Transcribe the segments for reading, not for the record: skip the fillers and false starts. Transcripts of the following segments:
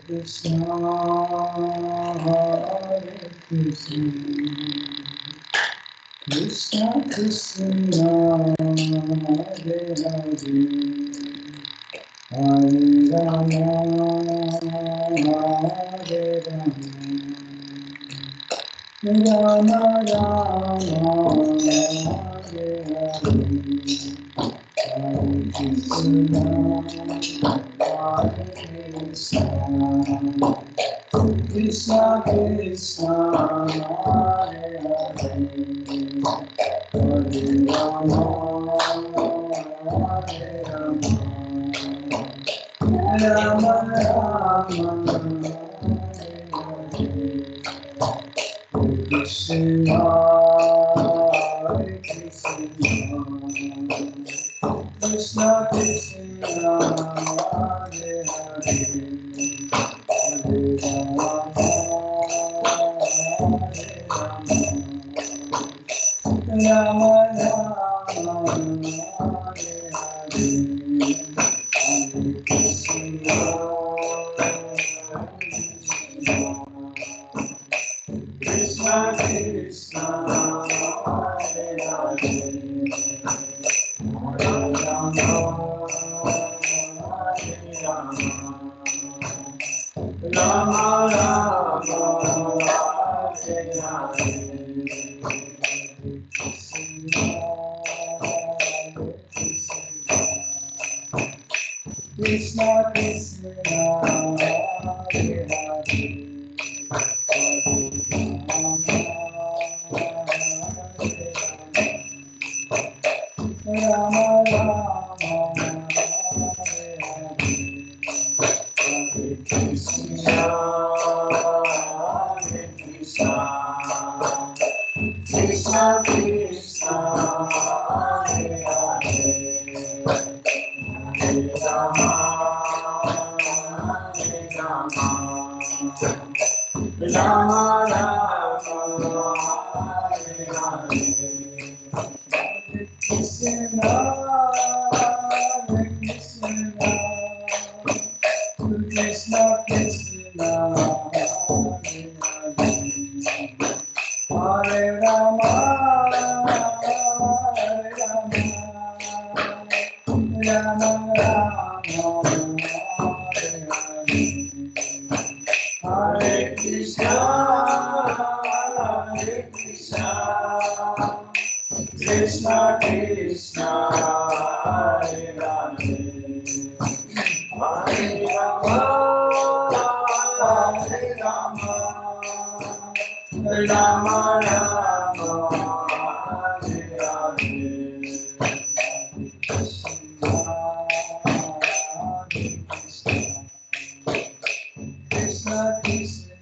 Krishna, Hare Krishna, Krishna Krishna, Hare Hare, Hare Rama, Hare Rama, Rama Rama, Hare Hare, Hare Krishna, Hare Krishna. Krishna Krishna Hare Hare Hare Rama Hare Rama Rama Rama Hare Krishna Hare Krishna Krishna Krishna Hare Hare Hare Rama Hare Rama Rama Rama Hare Hare Hare Krishna Krishna Krishna Hare Hare Hare Rama Hare Rama Rama Rama Hare Hare Krishna Krishna Hare Hare Hare Rama Rama Rama Hare Hare Hare Krishna Hare Krishna Krishna Krishna Hare Hare Hare Rama Hare Rama Rama Rama Hare Hare Hare Krishna Hare Krishna Krishna Krishna Hare Hare Hare Rama Hare Rama Rama Rama Hare Hare Hare Krishna Hare Krishna Krishna Krishna Hare Hare Hare Rama Hare Rama Rama Rama Hare Hare Krishna Krishna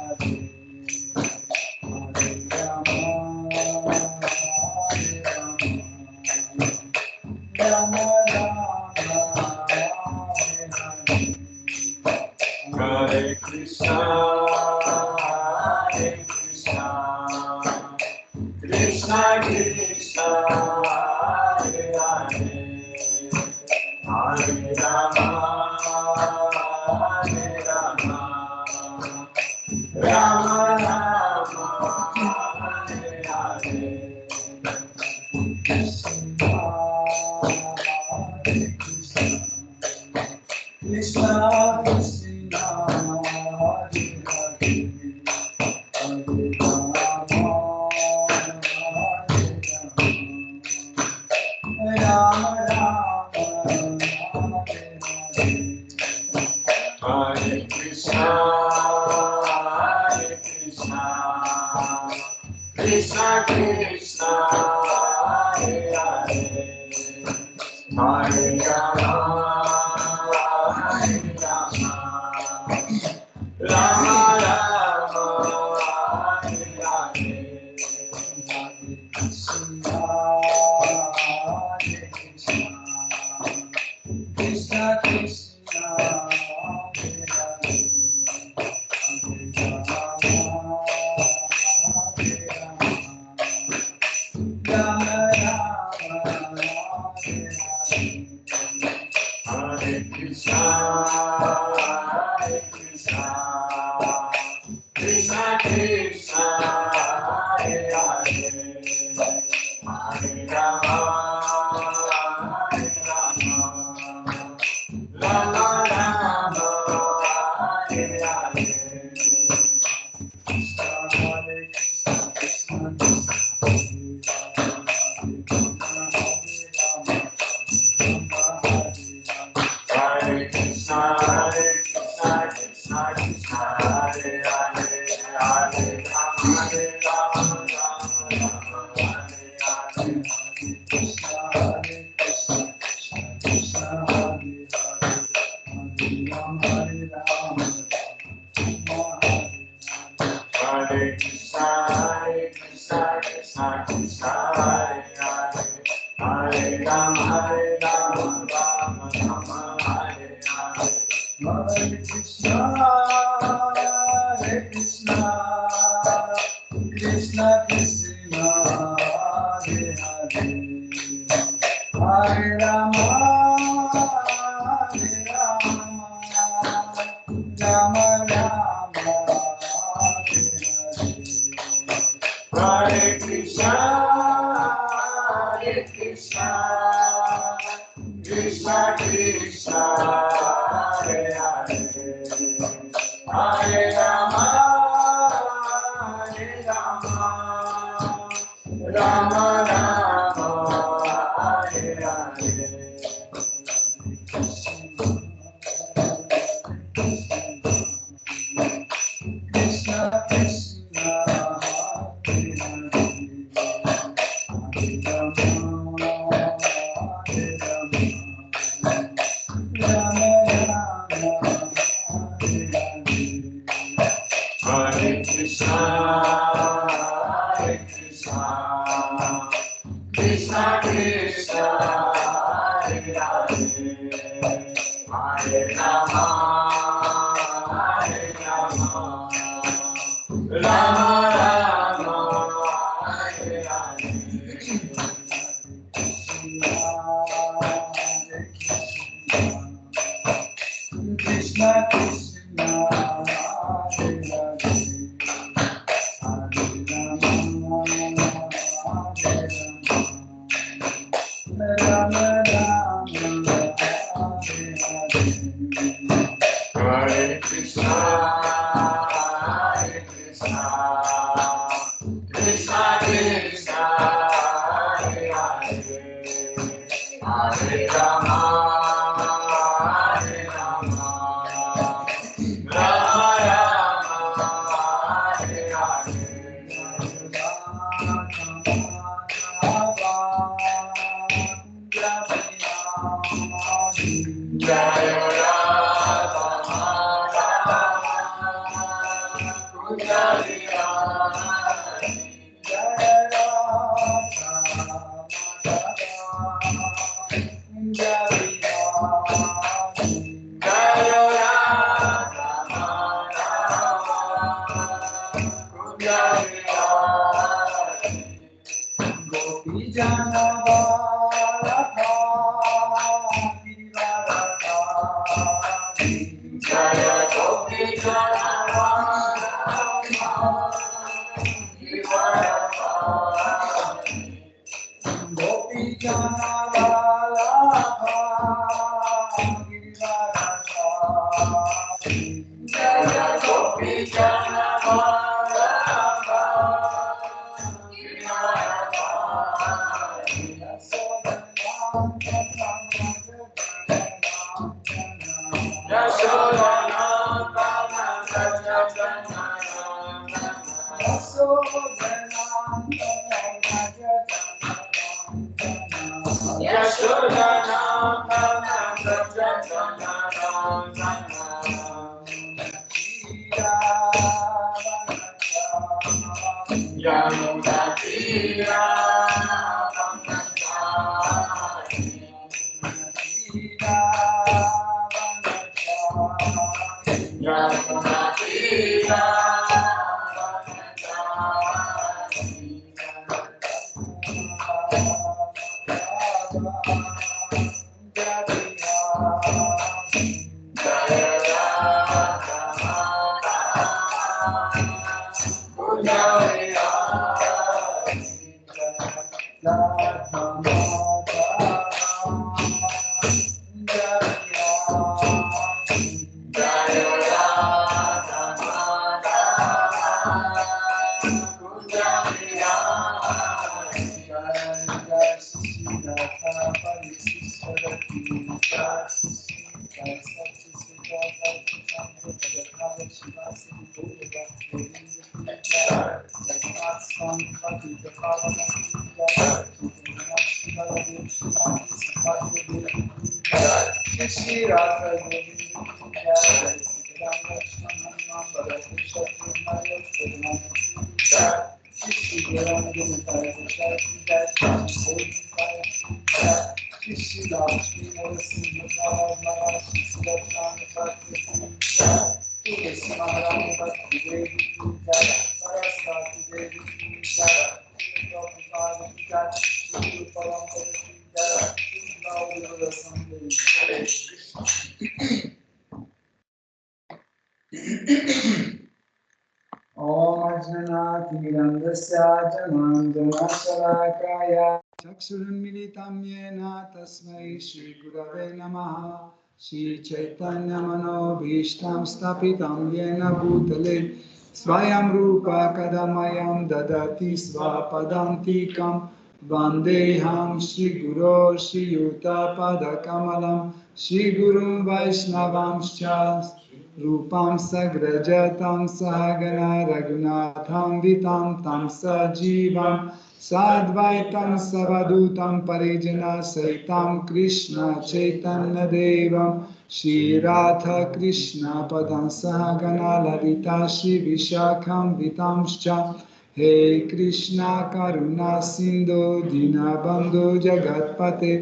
Hare Hare Hare Rama Hare Rama Rama Rama Hare Hare Hare Krishna Hare Krishna Krishna Krishna Hare Hare Hare Rama Hare Rama Rama Rama Hare Hare Krishna Hare Krishna Krishna Krishna Hare Hare Hare Rama Hare Rama Rama Rama Hare Hare Krishna Hare Krishna Krishna Krishna Hare Hare Hare Rama Hare Rama Hare Krishna, Krishna Krishna, Hare Hare, Hare Rama, Rama Rama, Hare Hare. Hare Krishna, Krishna Krishna, Hare Hare, Hare Rama, Rama Rama, Hare Krishna, Krishna Krishna, Hare Hare, Hare Rama, Rama Rama, Hare Hare. Krishna Krishna, Hare Hare, Hare Rama, Hare Rama, Rama Rama, Hare Hare. Hare Krishna, Krishna Krishna, Hare Hare, Hare Rama, Rama Rama, Hare Hare. Krishna Krishna, Hare Hare, Hare Rama, Hare Rama, Rama Rama, Hare Hare. Hare Krishna, Krishna Krishna, Hare Hare, Hare Rama, Rama Rama, Hare Hare. Jaya Radha Madhava, Kunjali Radha, Jaya Radha Madhava, Kunjali Radha, Jaya Radha Madhava, Kunjali Radha. Gopi Jana Radha, Jaya Gopi Jana Radha, Gopi Jana Radha, Jaya Gopi Jana Radha, Yamuna Tira, Yamuna Tira, Shri Radha Govinda चक्षुरुन्मिलितं येन तस्मै श्रीगुरवे नमः श्रीचैतन्यमनोभीष्टं स्थापितं येन भूतले स्वयं रूपा कदा मह्यं ददति स्वपदान्तिकं वन्देऽहं श्रीगुरो श्रीयुतपदकमलं श्रीगुरुं वैष्णवांश्च रूपं सग्रजतं सहगना रघुनाथं वितं तं सजीवं साद्वैतं सवधूतं परिजनसहितं कृष्ण चैतन्यदेवं श्रीराधाकृष्णपदं सहगना ललिता श्रीविशाखं वितांश्च हे कृष्णा करुणा सिन्धु दीनबन्धु जगत्पते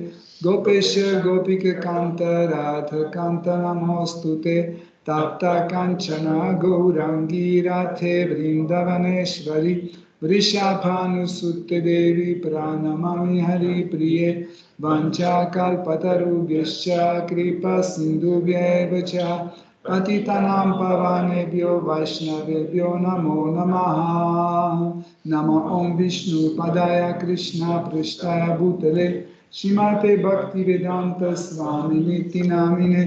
गोपेश गोपिकान्त राधाकान्त नमोऽस्तुते तप्त काञ्चन गौराङ्गी राधे वृन्दवनेश्वरि वृषभानुसुते देवी प्रणमामि हरिप्रिये वञ्चाकल्पतरुभ्यश्च कृपासिन्धुभ्यैव च पतितानां पावनेभ्यो वैष्णवेभ्यो नमो नमः नमो ॐ विष्णुपदाय कृष्णपृष्ठाय भूतले श्रीमते भक्तिवेदान्त स्वामिनिति नामिने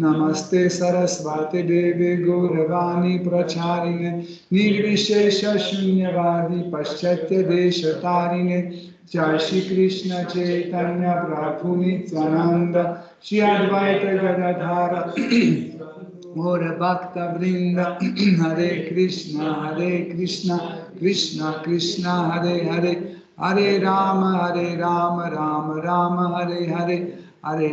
नमस्ते सरस्वती देवे गौरवाणी प्रचारिणे निर्विशेष शून्यवादी पाश्चात्य देशतारिणे जय श्री कृष्ण चैतन्य प्रभु नित्यानंद श्री अद्वैत गदाधर और भक्त वृंद हरे कृष्ण कृष्ण कृष्ण हरे हरे हरे राम राम राम हरे हरे हरे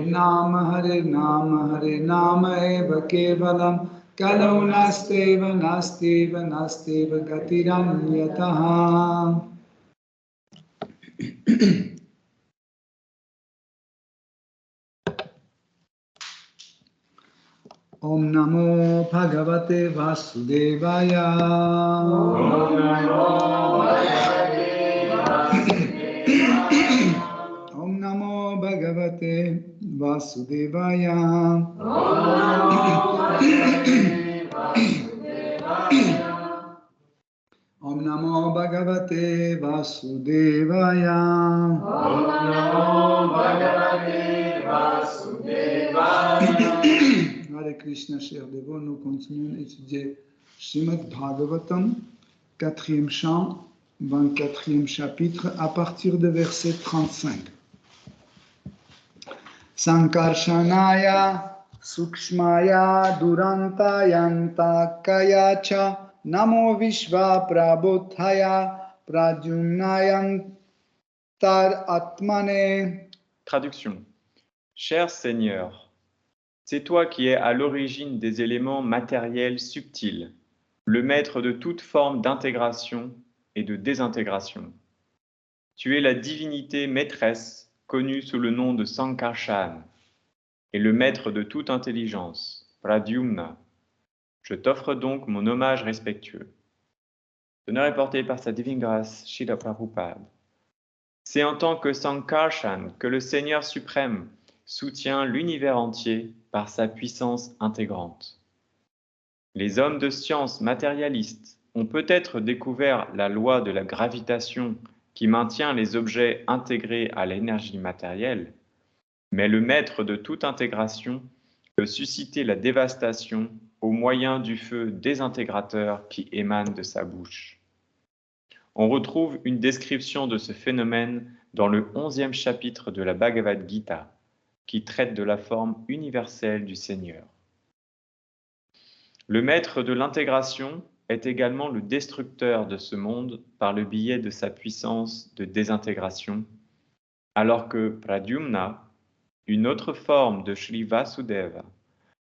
नाम एव केवलम कलौ नास्तेव गतिरन्यतः। Om Namo Bhagavate Vasudevaya. Om Namo Bhagavate Vasudevaya. Om Namo Bhagavate Vasudevaya. Om Namo Bhagavate Vasudevaya. Hare Krishna, chers dévots, nous continuons d'étudier Srimad Bhagavatam, 4e chant, 24e chapitre, à partir de verset 35. Sankarshanaya, Sukshmaya, Durantayanta, Kayacha, Namo Vishva Prabhuthaya, Pradyumnayantar Atmane. Traduction. Cher Seigneur, c'est toi qui es à l'origine des éléments matériels subtils, le maître de toute forme d'intégration et de désintégration. Tu es la divinité maîtresse, connue sous le nom de Sankarshan, et le maître de toute intelligence, Pradyumna. Je t'offre donc mon hommage respectueux. L'honneur est porté par sa divine grâce, Srila Prabhupada. C'est en tant que Sankarshan que le Seigneur suprême soutient l'univers entier par sa puissance intégrante. Les hommes de science matérialistes ont peut-être découvert la loi de la gravitation qui maintient les objets intégrés à l'énergie matérielle, mais le maître de toute intégration peut susciter la dévastation au moyen du feu désintégrateur qui émane de sa bouche. On retrouve une description de ce phénomène dans le 11e chapitre de la Bhagavad Gita, qui traite de la forme universelle du Seigneur. Le maître de l'intégration est également le destructeur de ce monde par le biais de sa puissance de désintégration, alors que Pradyumna, une autre forme de Shri Vasudeva,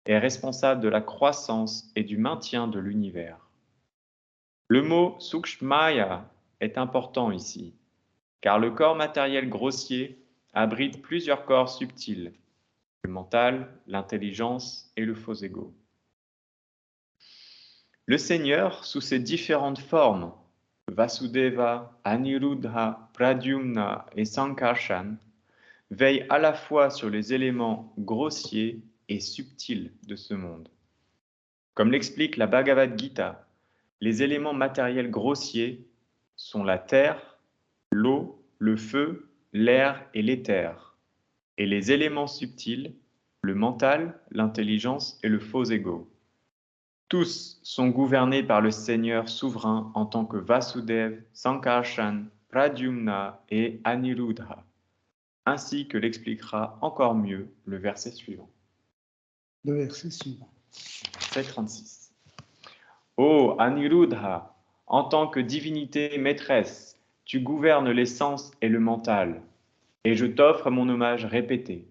est responsable de la croissance et du maintien de l'univers. Le mot Sukshmaya est important ici, car le corps matériel grossier abrite plusieurs corps subtils, le mental, l'intelligence et le faux ego. Le Seigneur, sous ses différentes formes, Vasudeva, Aniruddha, Pradyumna et Sankarshan, veille à la fois sur les éléments grossiers et subtils de ce monde. Comme l'explique la Bhagavad Gita, les éléments matériels grossiers sont la terre, l'eau, le feu, l'air et l'éther, et les éléments subtils, le mental, l'intelligence et le faux ego. Tous sont gouvernés par le Seigneur souverain en tant que Vasudev, Sankarshan, Pradyumna et Aniruddha, ainsi que l'expliquera encore mieux le verset suivant. Le verset suivant. Verset 36. Ô Aniruddha, en tant que divinité maîtresse, tu gouvernes les sens et le mental, et je t'offre mon hommage répété.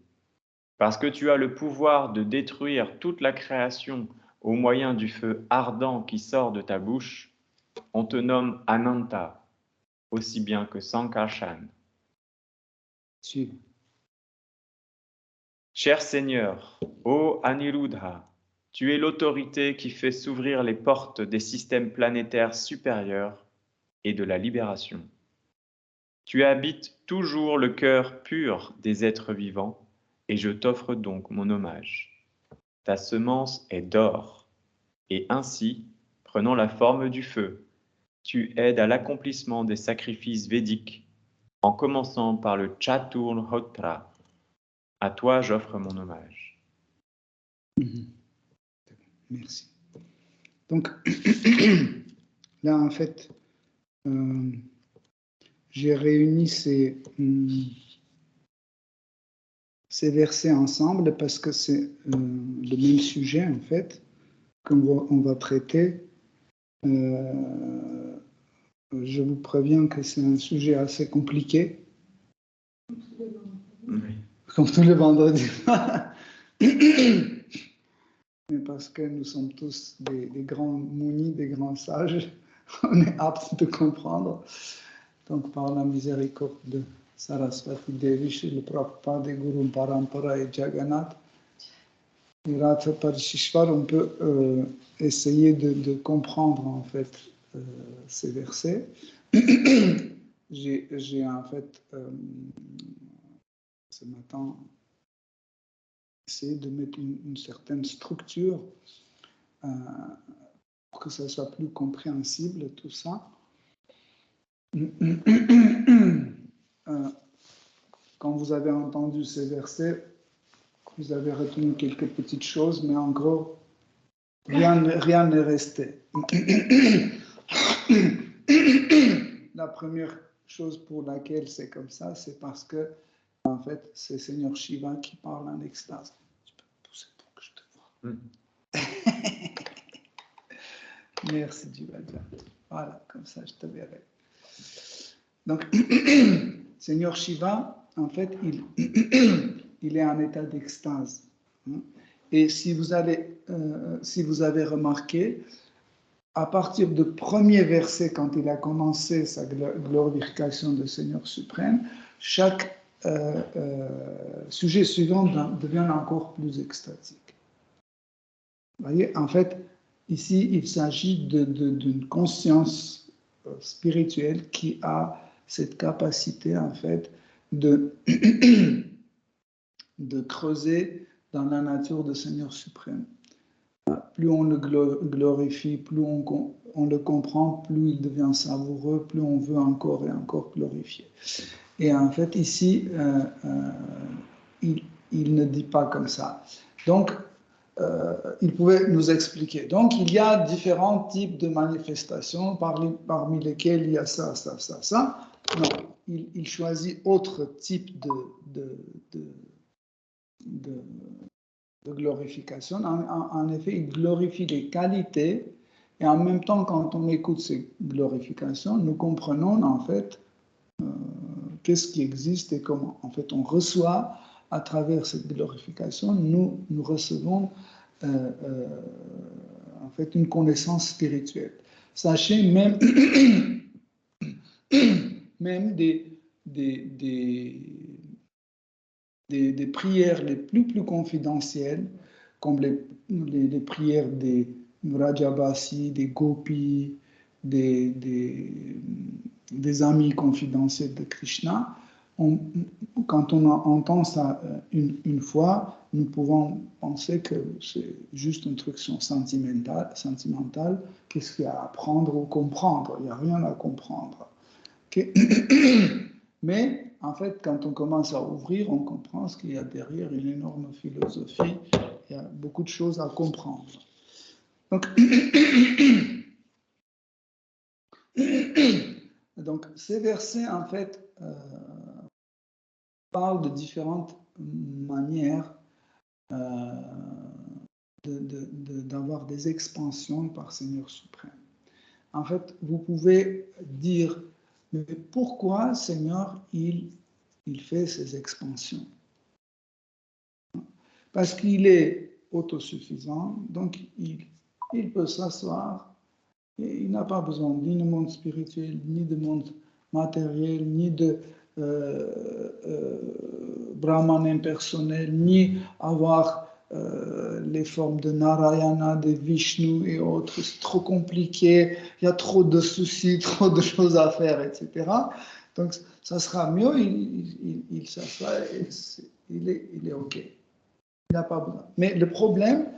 Parce que tu as le pouvoir de détruire toute la création au moyen du feu ardent qui sort de ta bouche, on te nomme Ananta, aussi bien que Sankarshan. Suivant. Cher Seigneur, ô Aniruddha, tu es l'autorité qui fait s'ouvrir les portes des systèmes planétaires supérieurs et de la libération. Tu habites toujours le cœur pur des êtres vivants, et je t'offre donc mon hommage. Ta semence est d'or, et ainsi, prenant la forme du feu, tu aides à l'accomplissement des sacrifices védiques, en commençant par le Chaturhotra. À toi, j'offre mon hommage. Merci. Donc, là, en fait, j'ai réuni ces versets ensemble parce que c'est le même sujet, en fait, qu'on va traiter. Je vous préviens que c'est un sujet assez compliqué. Oui. Comme tous les vendredis. Mais parce que nous sommes tous des grands mounis, des grands sages, on est aptes de comprendre. Donc, par la miséricorde de Saraswati Devi, chez le Prabhupada, des Guru Parampara et Jagannath, et Ratha Parishishvar, on peut essayer de comprendre en fait ces versets. J'ai en fait ce matin essayé de mettre une certaine structure pour que ça soit plus compréhensible, tout ça. Quand vous avez entendu ces versets, vous avez retenu quelques petites choses, mais en gros, rien n'est resté. La première chose pour laquelle c'est comme ça, c'est parce que, en fait, c'est Seigneur Shiva qui parle en extase. Tu peux me pousser pour que je te vois. Merci, Jivaja. Voilà, comme ça, je te verrai. Donc, Seigneur Shiva, en fait, il est en état d'extase. Et si vous avez remarqué, à partir du premier verset, quand il a commencé sa glorification de Seigneur suprême, chaque sujet suivant devient encore plus extatique. Vous voyez, en fait, ici, il s'agit d'une conscience spirituelle qui a cette capacité, en fait, de creuser dans la nature du Seigneur suprême. Plus on le glorifie, plus on le comprend, plus il devient savoureux, plus on veut encore et encore glorifier. Et en fait, ici, il ne dit pas comme ça. Donc, il pouvait nous expliquer. Donc, il y a différents types de manifestations, parmi lesquelles il y a ça, ça, ça, ça. Non, il choisit autre type de glorification. En effet, il glorifie les qualités et en même temps, quand on écoute ces glorifications, nous comprenons en fait qu'est-ce qui existe et comment. En fait, on reçoit à travers cette glorification, nous recevons en fait une connaissance spirituelle. Sachez même même des prières les plus confidentielles, comme les prières des Vrajabasi, des Gopis, des amis confidentiels de Krishna. Quand on entend ça une fois, nous pouvons penser que c'est juste une truc sentimentale. Qu'est-ce qu'il y a à apprendre ou comprendre? Il n'y a rien à comprendre. Okay. Mais en fait, quand on commence à ouvrir, on comprend ce qu'il y a derrière une énorme philosophie. Il y a beaucoup de choses à comprendre. Donc ces versets, en fait, parlent de différentes manières d'avoir des expansions par Seigneur suprême. En fait, vous pouvez dire, mais pourquoi Seigneur, il fait ces expansions? Parce qu'il est autosuffisant, donc il peut s'asseoir et il n'a pas besoin ni de monde spirituel, ni de monde matériel, ni de Brahman impersonnel, ni avoir les formes de Narayana, de Vishnu et autres. C'est trop compliqué, il y a trop de soucis, trop de choses à faire, etc. Donc, ça sera mieux, il s'assoit et il est OK. Il n'a pas besoin. Mais le problème,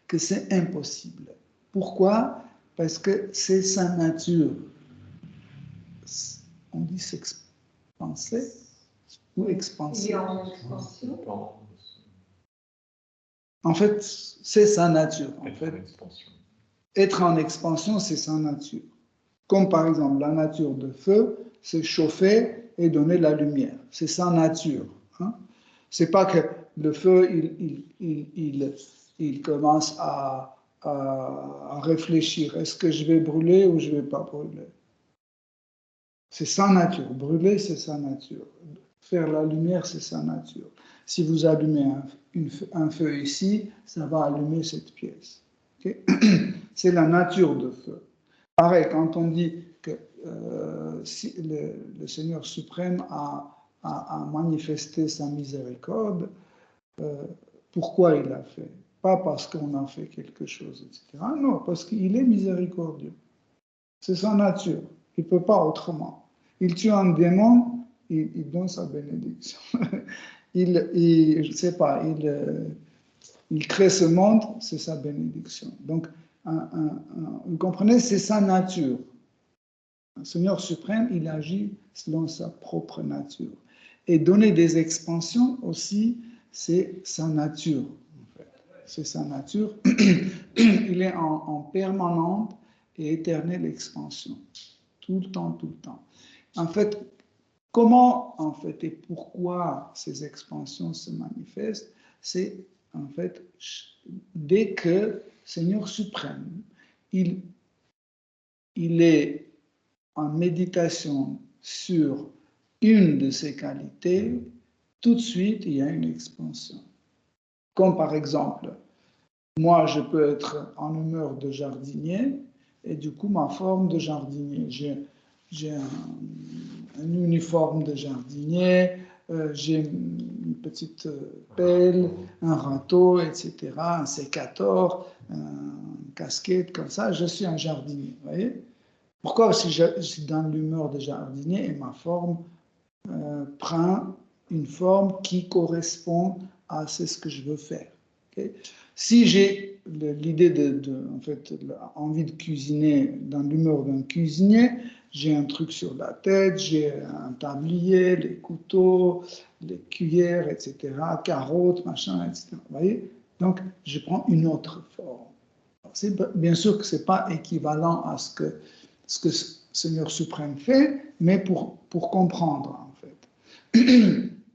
que c'est impossible. Pourquoi? Parce que c'est sa nature. On dit s'expanser ou expanser. Il est en expansion. En fait, c'est sa nature. En fait, être en expansion, c'est sa nature. Comme par exemple, la nature de feu, c'est chauffer et donner la lumière. C'est sa nature. Hein? C'est pas que le feu, il commence à réfléchir. Est-ce que je vais brûler ou je ne vais pas brûler? C'est sa nature. Brûler, c'est sa nature. Faire la lumière, c'est sa nature. Si vous allumez un feu ici, ça va allumer cette pièce. Okay? C'est la nature de feu. Pareil, quand on dit que si le Seigneur suprême a manifesté sa miséricorde, pourquoi il l'a fait? Pas parce qu'on a fait quelque chose, etc. Non, parce qu'il est miséricordieux. C'est sa nature. Il ne peut pas autrement. Il tue un démon, il donne sa bénédiction. Je ne sais pas, il crée ce monde, c'est sa bénédiction. Donc, vous comprenez, c'est sa nature. Le Seigneur suprême, il agit selon sa propre nature. Et donner des expansions aussi, c'est sa nature. En fait. C'est sa nature. Il est en permanente et éternelle expansion. Tout le temps, tout le temps. En fait, comment, en fait, et pourquoi ces expansions se manifestent? C'est, en fait, dès que Seigneur suprême, il est en méditation sur une de ses qualités, tout de suite, il y a une expansion. Comme par exemple, moi, je peux être en humeur de jardinier, et du coup, ma forme de jardinier, j'ai un uniforme de jardinier, j'ai une petite pelle, un râteau, etc., un sécateur, une casquette, comme ça, je suis un jardinier, vous voyez? Pourquoi si je suis dans l'humeur de jardinier et ma forme prend une forme qui correspond à ce que je veux faire. Okay? Si j'ai l'idée en fait, envie de cuisiner dans l'humeur d'un cuisinier, j'ai un truc sur la tête, j'ai un tablier, les couteaux, les cuillères, etc., carottes, machin, etc. Vous voyez? Donc, je prends une autre forme. Bien sûr que ce n'est pas équivalent à ce que le Seigneur suprême fait, mais pour comprendre, en fait.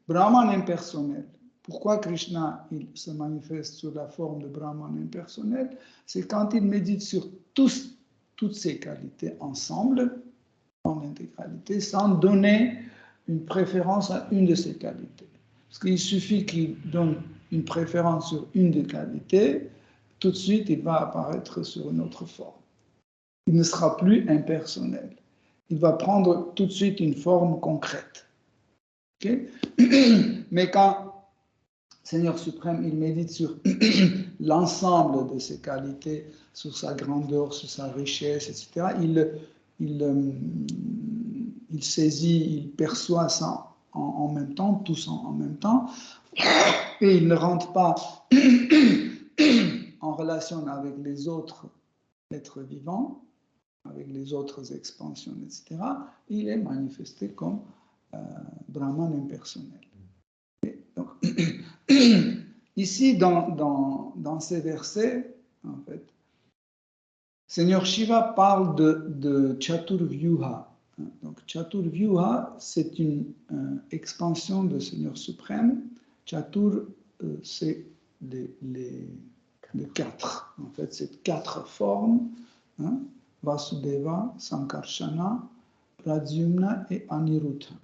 Brahman impersonnel. Pourquoi Krishna il se manifeste sous la forme de Brahman impersonnel? C'est quand il médite sur toutes ces qualités ensemble, en intégralité, sans donner une préférence à une de ces qualités. Parce qu'il suffit qu'il donne une préférence sur une des qualités, tout de suite il va apparaître sur une autre forme. Il ne sera plus impersonnel. il va prendre tout de suite une forme concrète. Okay? Mais quand Seigneur suprême, il médite sur l'ensemble de ses qualités, sur sa grandeur, sur sa richesse, etc. Il saisit, il perçoit ça en même temps, tous en même temps, et il ne rentre pas en relation avec les autres êtres vivants, avec les autres expansions, etc. Il est manifesté comme Brahman impersonnel. Donc, ici, dans ces versets, en fait, Seigneur Shiva parle de Chaturvyuha. Donc, Chaturvyuha, c'est une expansion de Seigneur suprême. Chatur, c'est les quatre. En fait, c'est quatre formes. Hein, Vasudeva, Sankarshana, Pradyumna et Aniruddha.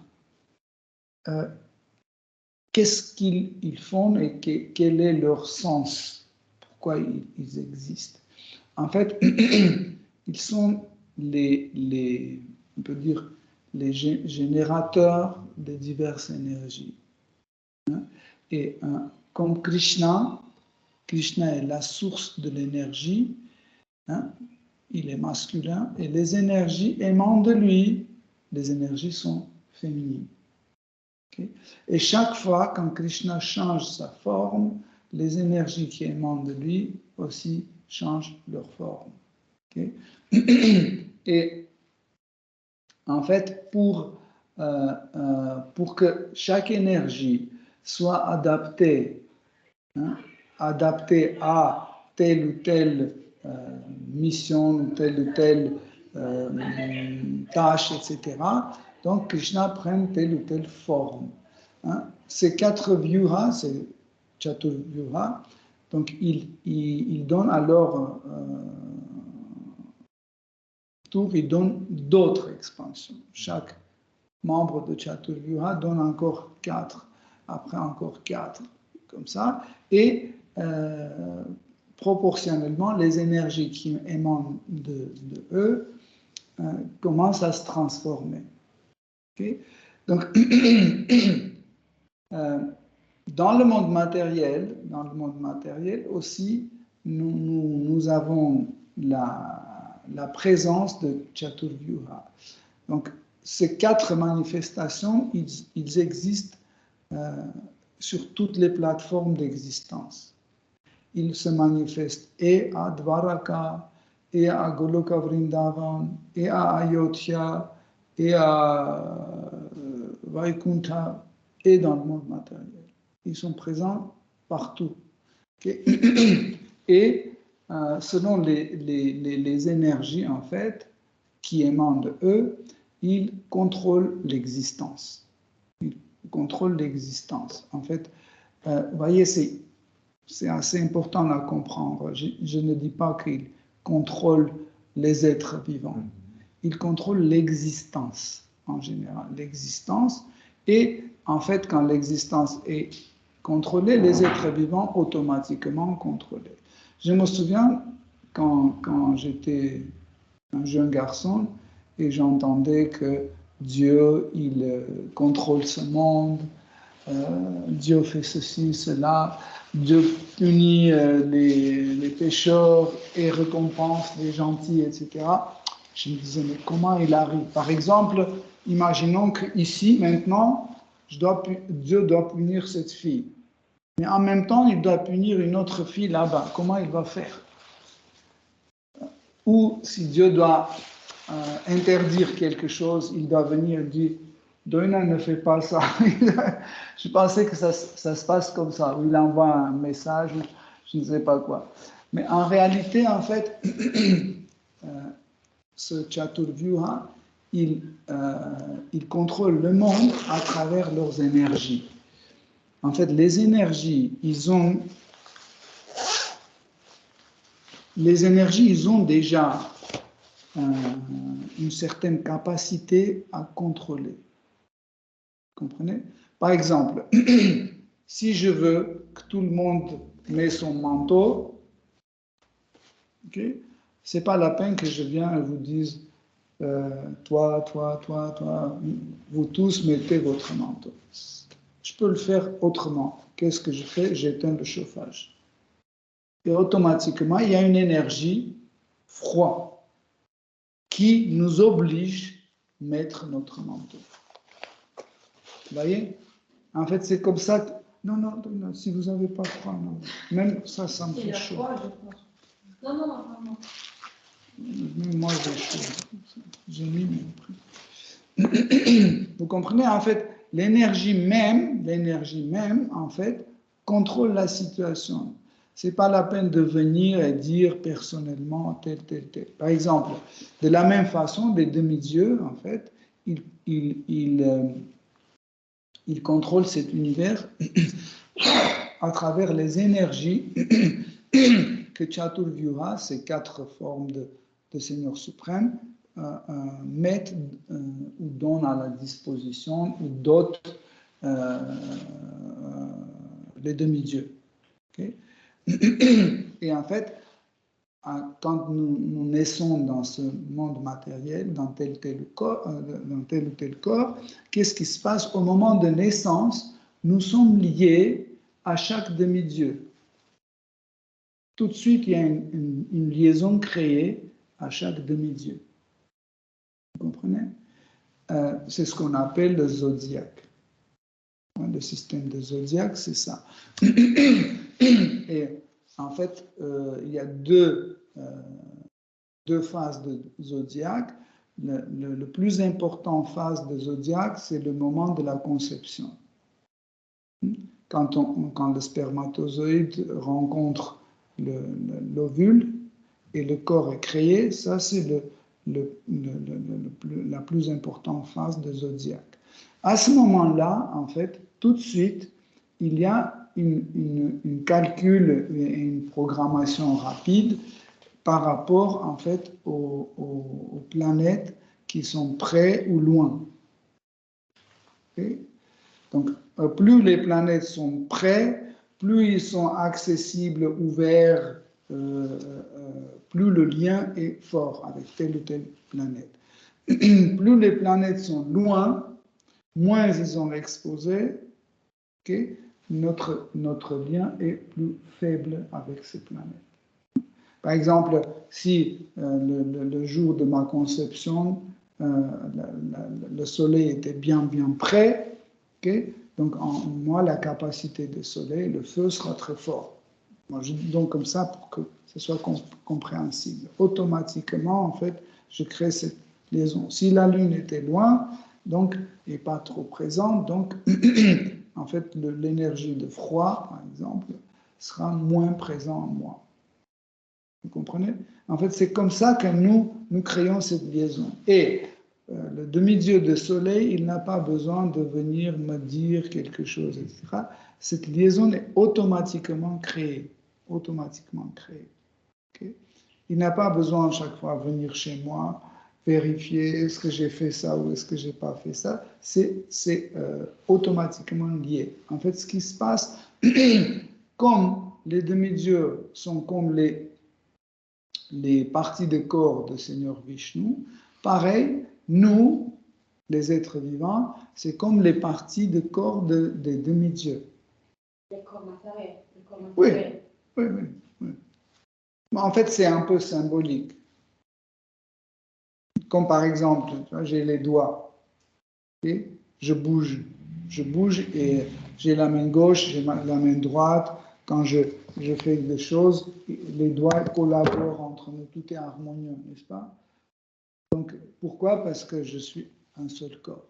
Qu'est-ce qu'ils font et quel est leur sens? Pourquoi ils existent? En fait, ils sont on peut dire, les générateurs de diverses énergies. Et comme Krishna est la source de l'énergie, il est masculin, et les énergies émanent de lui, les énergies sont féminines. Okay? Et chaque fois, quand Krishna change sa forme, les énergies qui émanent de lui aussi changent leur forme. Okay? Et en fait, pour que chaque énergie soit adaptée à telle ou telle mission, ou telle tâche, etc., donc Krishna prend telle ou telle forme. Ces quatre vyuhas, c'est Chaturvyuha, donc il donne alors il donne d'autres expansions. Chaque membre de Chaturvyuha donne encore 4, après encore 4, comme ça, et proportionnellement, les énergies qui émanent de eux commencent à se transformer. Okay? Donc, dans le monde matériel aussi, nous avons la présence de Chaturvyuha. Donc, ces 4 manifestations, ils existent sur toutes les plateformes d'existence. Ils se manifestent et à Dvaraka, et à Goloka Vrindavan, et à Ayodhya, et à Vaikuntha, et dans le monde matériel. Ils sont présents partout. Okay? Et selon les énergies, en fait, qui émanent de eux, ils contrôlent l'existence. Ils contrôlent l'existence. En fait, vous voyez, c'est assez important à comprendre. Je ne dis pas qu'ils contrôlent les êtres vivants. Ils contrôlent l'existence, en général. L'existence. Et en fait, quand l'existence est contrôlée, les êtres vivants automatiquement contrôlés. Je me souviens, quand j'étais un jeune garçon, et j'entendais que Dieu, il contrôle ce monde, Dieu fait ceci, cela, Dieu punit les pécheurs et récompense les gentils, etc. Je me disais, mais comment il arrive? Par exemple, imaginons qu'ici, maintenant, Dieu doit punir cette fille. Mais en même temps, il doit punir une autre fille là-bas. Comment il va faire? Ou si Dieu doit interdire quelque chose, il doit venir dire Doina ne fait pas ça. Je pensais que ça se passe comme ça, où il envoie un message, je ne sais pas quoi. Mais en réalité, en fait, ce Chaturvyuha, il contrôle le monde à travers leurs énergies. En fait, les énergies, ils ont déjà une certaine capacité à contrôler. Vous comprenez? Par exemple, si je veux que tout le monde met son manteau, okay, ce n'est pas la peine que je vienne et vous dise toi, vous tous mettez votre manteau. Je peux le faire autrement. Qu'est-ce que je fais? J'éteins le chauffage. Et automatiquement, il y a une énergie froide qui nous oblige à mettre notre manteau. Vous voyez? En fait, c'est comme ça que... Non, si vous n'avez pas froid, non. Même ça me fait chaud. Non. Même moi, j'ai chaud. J'ai mis, mais après. Vous comprenez? En fait, l'énergie même, en fait, contrôle la situation. Ce n'est pas la peine de venir et dire personnellement tel. Par exemple, de la même façon, les demi-dieux, en fait, ils contrôlent cet univers à travers les énergies que Chaturvyuha, ces 4 formes de Seigneur suprême, mettent ou donnent à la disposition ou dotent les demi-dieux. Okay? Et en fait, quand nous naissons dans ce monde matériel, dans tel ou tel corps, qu'est-ce qui se passe au moment de naissance? Nous sommes liés à chaque demi-dieu. Tout de suite, il y a une liaison créée à chaque demi-dieu. Vous comprenez? C'est ce qu'on appelle le zodiaque. Le système de zodiaque, c'est ça. Et en fait, il y a deux phases de zodiaque. Le plus important phase de zodiaque, c'est le moment de la conception. Quand le spermatozoïde rencontre l'ovule et le corps est créé, ça c'est la plus importante phase de zodiaque. À ce moment-là, en fait, tout de suite, il y a une calcul et une programmation rapide par rapport, en fait, aux planètes qui sont près ou loin. Okay? Donc, plus les planètes sont près, plus ils sont accessibles, ouverts, plus le lien est fort avec telle ou telle planète. Plus les planètes sont loin, moins ils sont exposés, okay? Notre lien est plus faible avec ces planètes. Par exemple, si le jour de ma conception, le soleil était bien près, okay? Donc en moi, la capacité du soleil, le feu sera très fort. Moi, je dis donc comme ça pour que ce soit compréhensible. Automatiquement, en fait, je crée cette liaison. Si la Lune était loin, donc, et pas trop présente, donc, en fait, l'énergie de froid, par exemple, sera moins présente en moi. Vous comprenez? En fait, c'est comme ça que nous créons cette liaison. Et le demi-dieu de soleil, il n'a pas besoin de venir me dire quelque chose, etc. Cette liaison est automatiquement créée. Okay? Il n'a pas besoin à chaque fois de venir chez moi, vérifier est-ce que j'ai fait ça ou est-ce que j'ai pas fait ça. C'est automatiquement lié. En fait, ce qui se passe, comme les demi-dieux sont comme les parties de corps de Seigneur Vishnu, pareil, nous, les êtres vivants, c'est comme les parties de corps des demi-dieux. Les corps matériels. Oui. Mais en fait, c'est un peu symbolique. Comme par exemple, j'ai les doigts, okay? Je bouge et j'ai la main gauche, j'ai la main droite. Quand je fais des choses, les doigts collaborent entre nous, tout est harmonieux, n'est-ce pas? Donc, pourquoi? Parce que je suis un seul corps.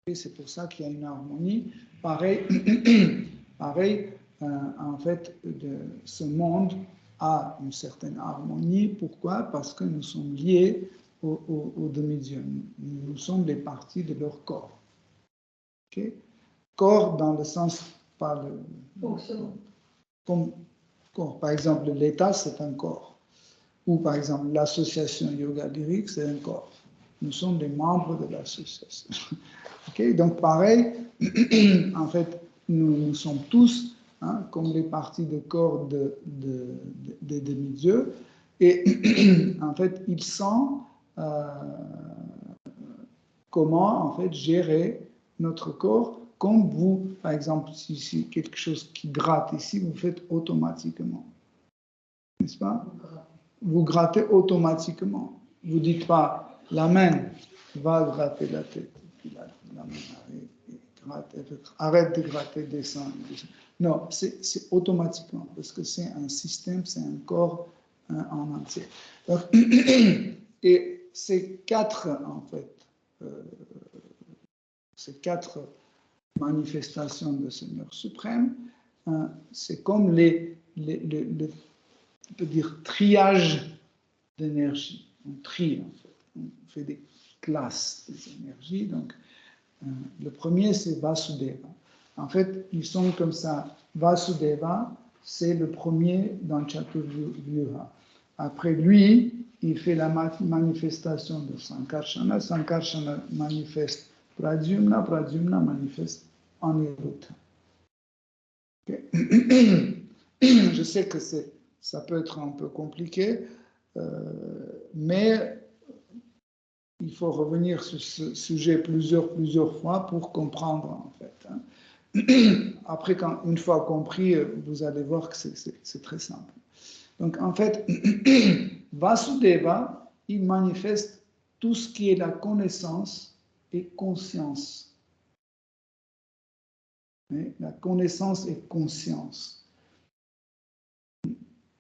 Et c'est pour ça qu'il y a une harmonie. Pareil, en fait, ce monde a une certaine harmonie. Pourquoi? Parce que nous sommes liés aux demi-dieux. Nous sommes des parties de leur corps. Okay? Corps dans le sens, pas le... Fonctionnement. Comme corps. Par exemple, l'État, c'est un corps. Ou par exemple, l'association Yoga Lyrique, c'est un corps. Nous sommes des membres de l'association. Okay? Donc, pareil, en fait, nous sommes tous comme les parties de corps des demi-dieux. Et en fait, ils sont comment en fait gérer notre corps, comme vous, par exemple, si quelque chose qui gratte ici, vous faites automatiquement, n'est-ce pas? Vous grattez automatiquement. Vous ne dites pas, la main va gratter la tête, puis la main arrête de gratter, descend. Non, c'est automatiquement, parce que c'est un système, c'est un corps en entier. Donc, et ces quatre, en fait, ces quatre manifestations de Seigneur suprême, c'est comme le on peut dire, triage d'énergie. On trie, en fait. On fait des classes des énergies. Donc, le premier, c'est Vasudeva. En fait, ils sont comme ça. Vasudeva, c'est le premier dans Chaturvyuha. Après lui, il fait la manifestation de Sankarsana. Sankarsana manifeste Pradyumna. Pradyumna manifeste Aniruddha. Okay. Je sais que ça peut être un peu compliqué, mais il faut revenir sur ce sujet plusieurs fois pour comprendre, en fait. Après, une fois compris, vous allez voir que c'est très simple. Donc, en fait, Vasudeva, il manifeste tout ce qui est la connaissance et conscience. La connaissance et conscience.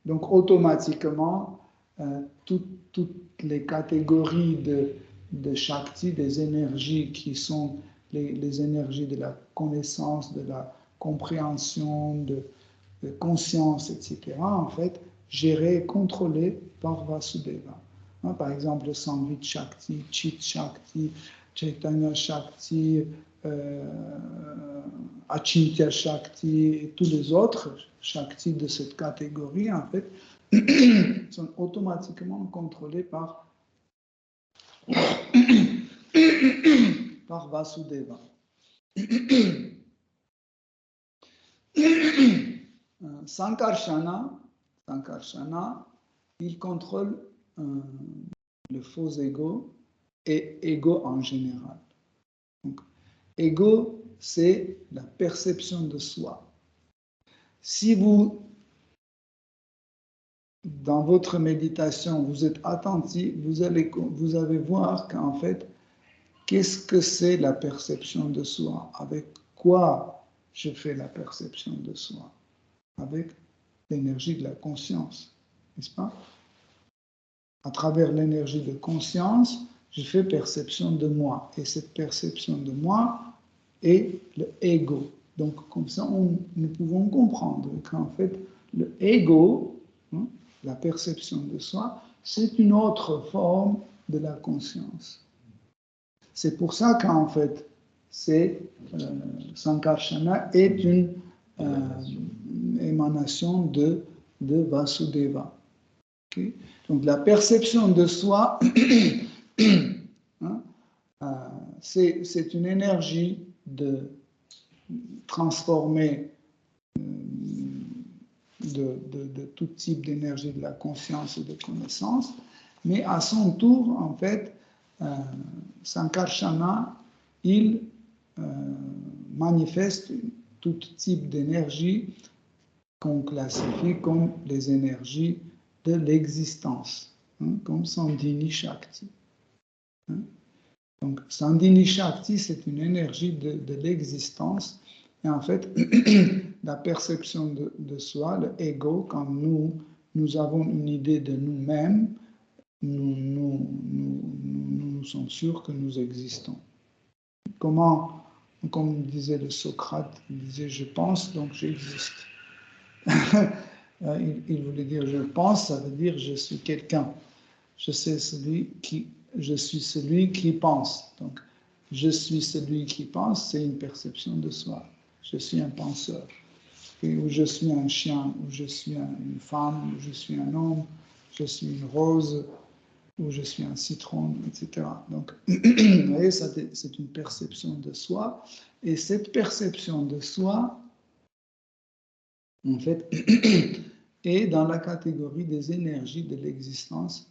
Donc, automatiquement, toutes les catégories de Shakti, des énergies qui sont les énergies de la connaissance, de la compréhension, de conscience, etc., en fait, gérées et contrôlées par Vasudeva. Par exemple, Samvit Shakti, Chit Shakti, Chaitanya Shakti, Achintya Shakti et tous les autres Shakti de cette catégorie, en fait, sont automatiquement contrôlés par Vasudeva. Sankarsana, il contrôle le faux ego et ego en général. Donc, ego, c'est la perception de soi. Si vous, dans votre méditation, vous êtes attentif, vous allez voir qu'en fait, qu'est-ce que c'est la perception de soi? Avec quoi je fais la perception de soi? Avec l'énergie de la conscience, n'est-ce pas? À travers l'énergie de conscience, je fais perception de moi. Et cette perception de moi est le ego. Donc, comme ça, nous pouvons comprendre qu'en fait, le ego, la perception de soi, c'est une autre forme de la conscience. C'est pour ça qu'en fait, Sankarsana est une émanation de Vasudeva. Okay? Donc la perception de soi, c'est une énergie de transformer de tout type d'énergie de la conscience et de connaissance, mais à son tour, en fait, Sankarsana, il manifeste tout type d'énergie qu'on classifie comme les énergies de l'existence, comme Sandhini Shakti. Donc, Sandhini Shakti, c'est une énergie de l'existence. Et en fait, la perception de soi, le ego, quand nous avons une idée de nous-mêmes, nous sommes sûrs que nous existons. Comme disait le Socrate, il disait « je pense, donc j'existe ». Il voulait dire « je pense », ça veut dire « je suis quelqu'un ». Je suis celui qui pense. Donc, je suis celui qui pense, c'est une perception de soi. Je suis un penseur. Et où je suis un chien, où je suis une femme, où je suis un homme, je suis une rose, où je suis un citron, etc. Donc, vous voyez, c'est une perception de soi. Et cette perception de soi, en fait, est dans la catégorie des énergies de l'existence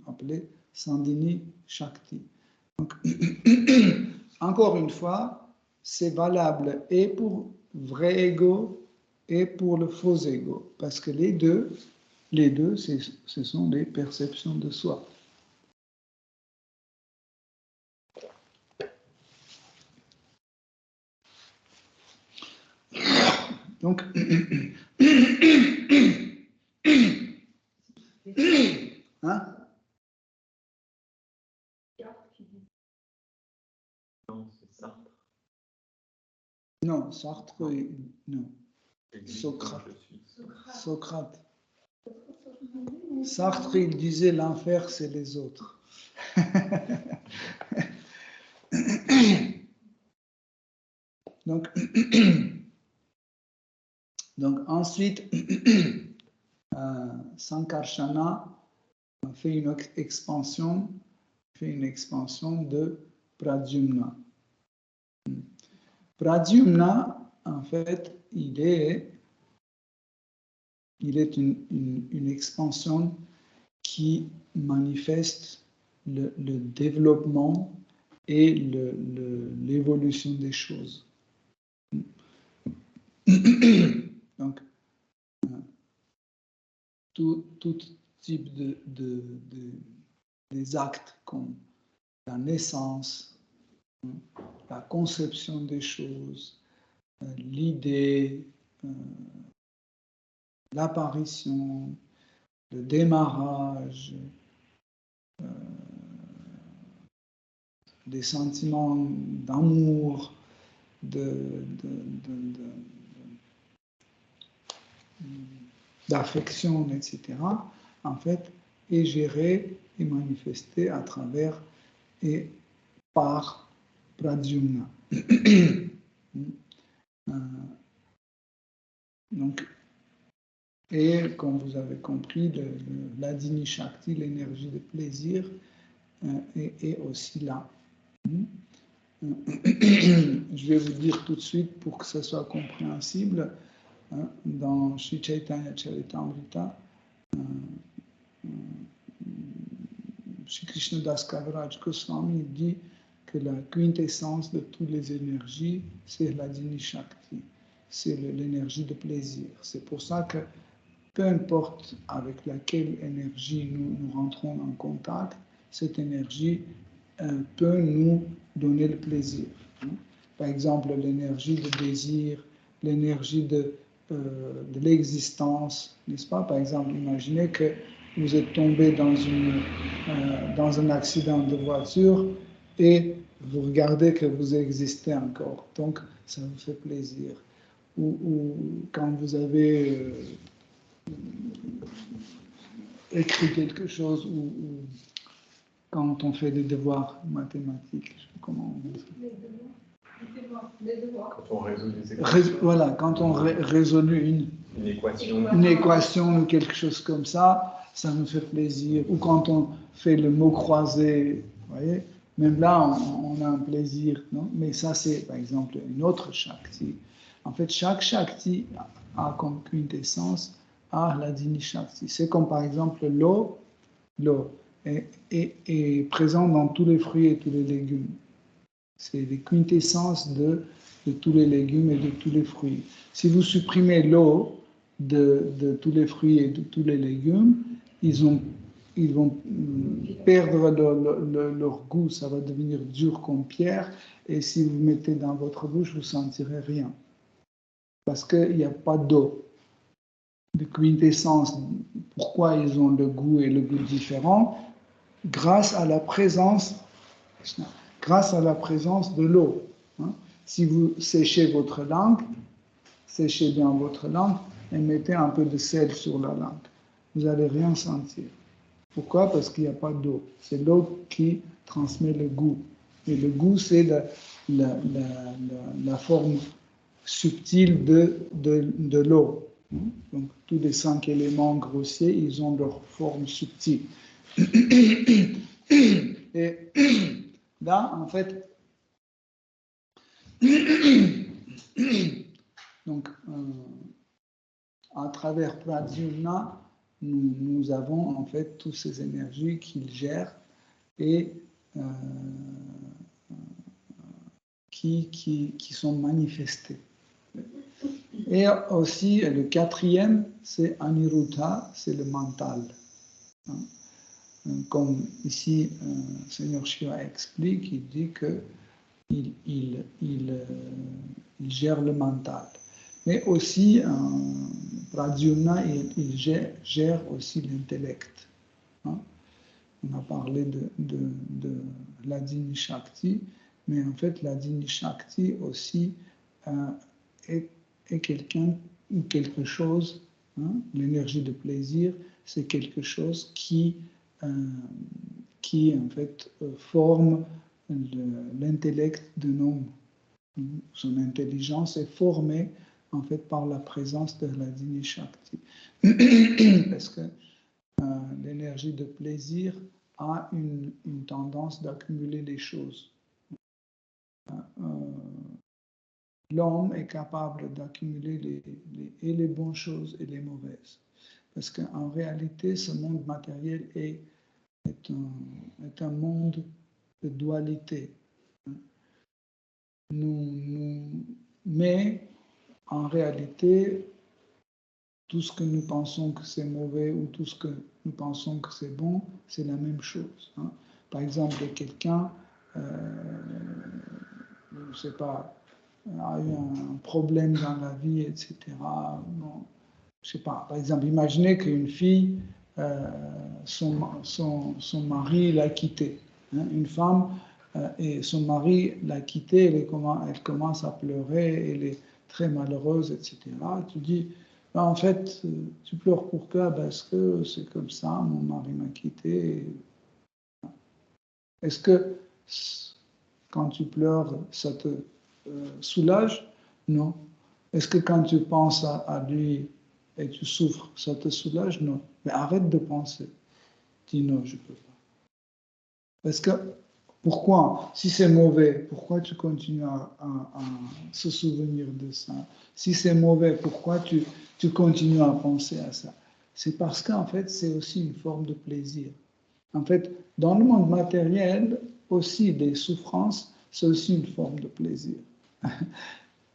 appelé Sandhini Shakti. Donc, encore une fois, c'est valable et pour vrai ego et pour le faux ego, parce que les deux, ce sont des perceptions de soi. Donc, hein? Non, c'est Sartre. Non, Sartre, non. Socrate. Socrate. Sartre, il disait l'enfer, c'est les autres. Donc, ensuite, Sankarsana fait une expansion de Pradyumna. Pradyumna, en fait, il est une expansion qui manifeste le développement et l'évolution des choses. Donc, tout type des actes comme la naissance, la conception des choses, l'idée, l'apparition, le démarrage, des sentiments d'amour, d'affection, etc., en fait, est géré et manifesté à travers et par Pradyumna. Donc, et comme vous avez compris, l'Adini Shakti, l'énergie de plaisir, est aussi là. Je vais vous dire tout de suite pour que ce soit compréhensible. Dans Sri Chaitanya Charitamrita, Sri Krishnadas Kaviraj Goswami dit que la quintessence de toutes les énergies, c'est l'Adini Shakti, c'est l'énergie de plaisir. C'est pour ça que peu importe avec laquelle énergie nous rentrons en contact, cette énergie peut nous donner le plaisir. Par exemple, l'énergie de désir, l'énergie de l'existence, n'est-ce pas? Par exemple, imaginez que vous êtes tombé dans un accident de voiture et vous regardez que vous existez encore. Donc, ça vous fait plaisir. Ou quand vous avez écrit quelque chose, ou quand on fait des devoirs mathématiques, je sais pas comment on dit ça. Les devoirs. Quand on résout des équations. Voilà, quand on résout une équation ou quelque chose comme ça, ça nous fait plaisir. Ou quand on fait le mot croisé, vous voyez, même là, on a un plaisir, non? Mais ça, c'est, par exemple, une autre Shakti. En fait, chaque Shakti a comme quintessence l'Adini Shakti. C'est comme, par exemple, l'eau est présente dans tous les fruits et tous les légumes. C'est les quintessences de tous les légumes et de tous les fruits. Si vous supprimez l'eau de tous les fruits et de tous les légumes, ils vont perdre leur goût, ça va devenir dur comme pierre, et si vous mettez dans votre bouche, vous ne sentirez rien. Parce qu'il n'y a pas d'eau. De quintessence, pourquoi ils ont le goût et le goût différent? Grâce à la présence de l'eau. Si vous séchez votre langue, séchez bien votre langue et mettez un peu de sel sur la langue. Vous n'allez rien sentir. Pourquoi? Parce qu'il n'y a pas d'eau. C'est l'eau qui transmet le goût. Et le goût, c'est la forme subtile de l'eau. Donc, tous les 5 éléments grossiers, ils ont leur forme subtile. Et là, en fait, donc, à travers Pradyumna, nous avons en fait toutes ces énergies qu'il gère et qui sont manifestées. Et aussi, le quatrième, c'est Aniruddha, c'est le mental. Comme ici, Seigneur Shiva explique, il dit qu'il gère le mental. Mais aussi, Pradyumna, il gère aussi l'intellect. On a parlé de l'Adini Shakti, mais en fait, l'Adini Shakti aussi est quelqu'un ou quelque chose, l'énergie de plaisir, c'est quelque chose qui en fait forme l'intellect d'un homme. Son intelligence est formée en fait par la présence de l'Adini Shakti. Parce que l'énergie de plaisir a une tendance d'accumuler les choses. L'homme est capable d'accumuler les bonnes choses et les mauvaises. Parce qu'en réalité, ce monde matériel est un monde de dualité. Mais en réalité, tout ce que nous pensons que c'est mauvais ou tout ce que nous pensons que c'est bon, c'est la même chose. Par exemple, quelqu'un, je ne sais pas, a eu un problème dans la vie, etc. Bon, je sais pas. Par exemple, imaginez qu'une fille, son mari l'a quittée. Une femme, et son mari l'a quittée, elle commence à pleurer, elle est très malheureuse, etc. Tu dis, ben, en fait, tu pleures pourquoi? Parce que c'est comme ça, mon mari m'a quitté. Est-ce que quand tu pleures, ça te soulage? Non. Est-ce que quand tu penses à lui et tu souffres, ça te soulage? Non. Mais arrête de penser. Dis non, je ne peux pas. Parce que, pourquoi? Si c'est mauvais, pourquoi tu continues à se souvenir de ça? Si c'est mauvais, pourquoi tu continues à penser à ça? C'est parce qu'en fait, c'est aussi une forme de plaisir. En fait, dans le monde matériel, aussi des souffrances, c'est aussi une forme de plaisir.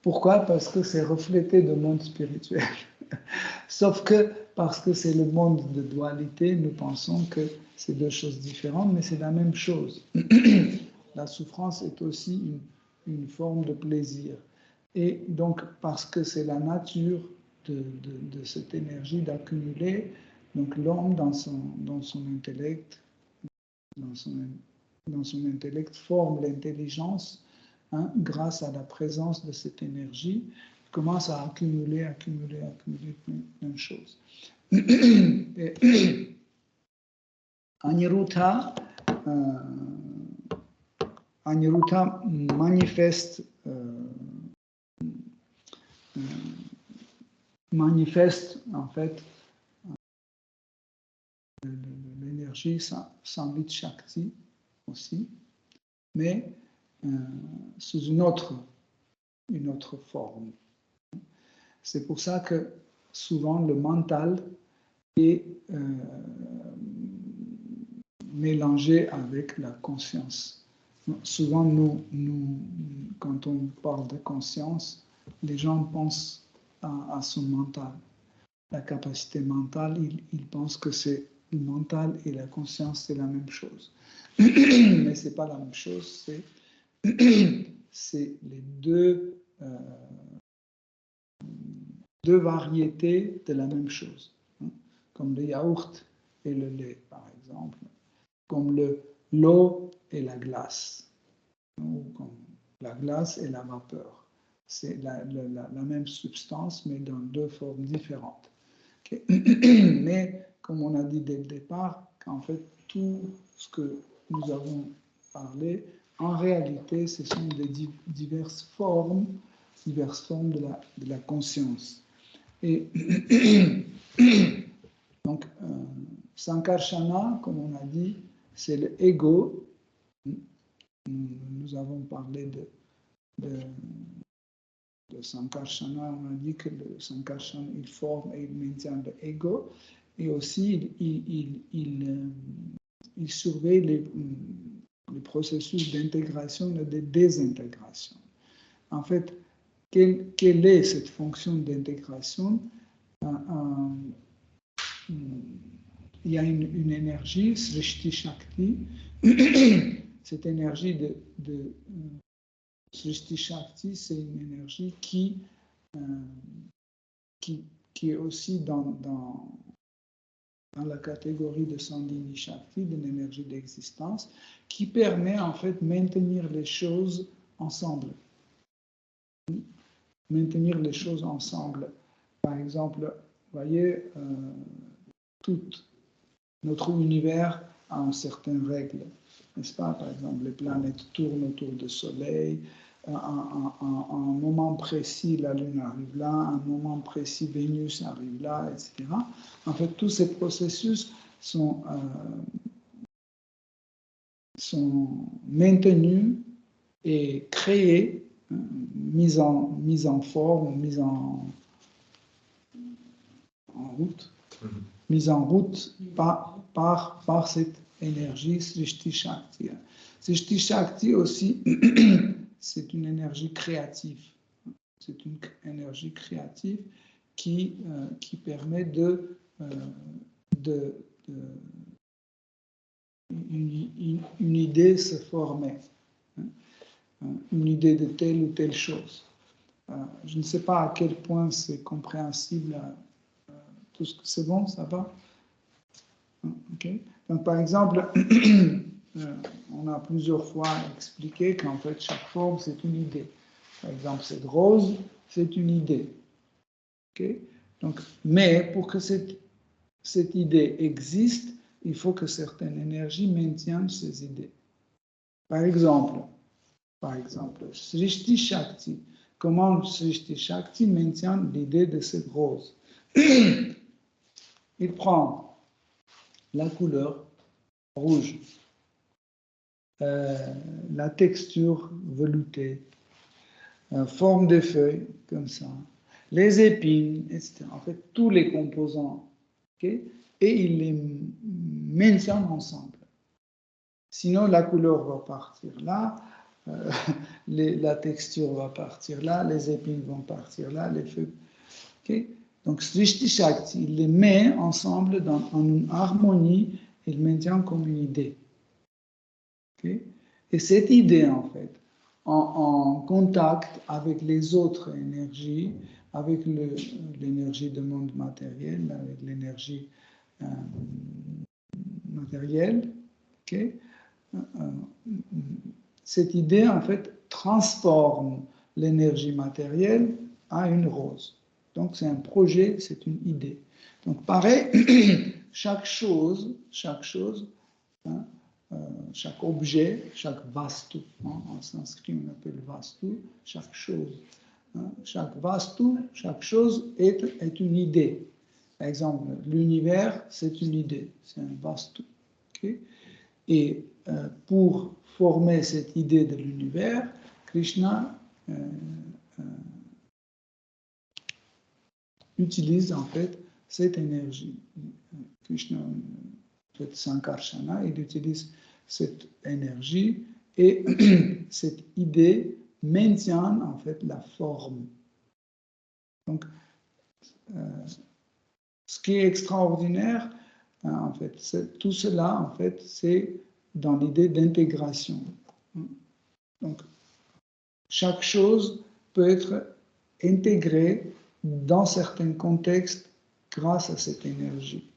Pourquoi? Parce que c'est reflété du monde spirituel. Sauf que parce que c'est le monde de dualité, nous pensons que c'est deux choses différentes, mais c'est la même chose. La souffrance est aussi une forme de plaisir. Et donc, parce que c'est la nature de cette énergie d'accumuler, donc l'homme dans son intellect, dans son intellect forme l'intelligence, grâce à la présence de cette énergie, il commence à accumuler plein de choses. Et Aniruddha manifeste en fait l'énergie Samvit Shakti aussi, mais sous une autre forme. C'est pour ça que souvent le mental est mélangé avec la conscience. Souvent, nous, quand on parle de conscience, les gens pensent à son mental. La capacité mentale, ils pensent que c'est le mental et la conscience, c'est la même chose. Mais ce n'est pas la même chose, c'est les deux variétés de la même chose. Comme le yaourt et le lait, par exemple. Comme l'eau et la glace. Ou comme la glace et la vapeur. C'est la même substance, mais dans deux formes différentes. Okay. Mais, comme on a dit dès le départ, qu'en fait, tout ce que nous avons parlé, en réalité, ce sont des diverses formes de la conscience. Et donc, Sankarsana, comme on a dit, c'est l'ego. Nous avons parlé de Sankarsana, on a dit que le Sankarsana, il forme et il maintient l'ego. et aussi il surveille les processus d'intégration et de désintégration. En fait, quelle est cette fonction d'intégration? Il y a une énergie, Srishti Shakti. Cette énergie de Srishti Shakti, c'est une énergie qui est aussi dans la catégorie de Sandhini Shakti, de l'énergie d'existence, qui permet en fait de maintenir les choses ensemble. Maintenir les choses ensemble. Par exemple, vous voyez, tout notre univers a une certaine règle, n'est-ce pas? Par exemple, les planètes tournent autour du Soleil, à un moment précis, la Lune arrive là, à un moment précis, Vénus arrive là, etc. En fait, tous ces processus sont maintenus et créés, mis en forme, mis en route, mise en route par cette énergie Srishti Shakti. Srishti Shakti aussi, c'est une énergie créative. C'est une énergie créative qui permet une idée se former, une idée de telle ou telle chose. Je ne sais pas à quel point c'est compréhensible. Tout ce que c'est bon, ça va? Okay. Donc, par exemple, on a plusieurs fois expliqué qu'en fait, chaque forme, c'est une idée. Par exemple, cette rose, c'est une idée. Okay. Donc, mais pour que cette idée existe, il faut que certaines énergies maintiennent ces idées. Par exemple, Srishti Shakti. Comment Srishti Shakti maintient l'idée de cette rose? Il prend la couleur rouge, la texture veloutée, forme des feuilles, comme ça, les épines, etc. En fait, tous les composants, okay? Et il les maintient ensemble. Sinon, la couleur va partir là, la texture va partir là, les épines vont partir là, les feuilles. Okay? Donc, Srishti Shakti, il les met ensemble en une harmonie, il maintient comme une idée. Okay? Et cette idée, en fait, en contact avec les autres énergies, avec l'énergie du monde matériel, avec l'énergie matérielle, okay? Cette idée, en fait, transforme l'énergie matérielle à une rose. Donc, c'est un projet, c'est une idée. Donc, pareil, chaque chose, hein, chaque objet, chaque vastu, hein, en sanskrit on appelle vastu, chaque chose. Hein, chaque vastu, chaque chose est une idée. Par exemple, l'univers, c'est une idée, c'est un vastu. Okay? Et pour former cette idée de l'univers, Krishna utilise en fait cette énergie. Krishna, en fait, Sankarsana, il utilise cette énergie et cette idée maintient en fait la forme. Donc, ce qui est extraordinaire, en fait, tout cela, en fait, c'est dans l'idée d'intégration. Donc, chaque chose peut être intégrée dans certains contextes grâce à cette énergie.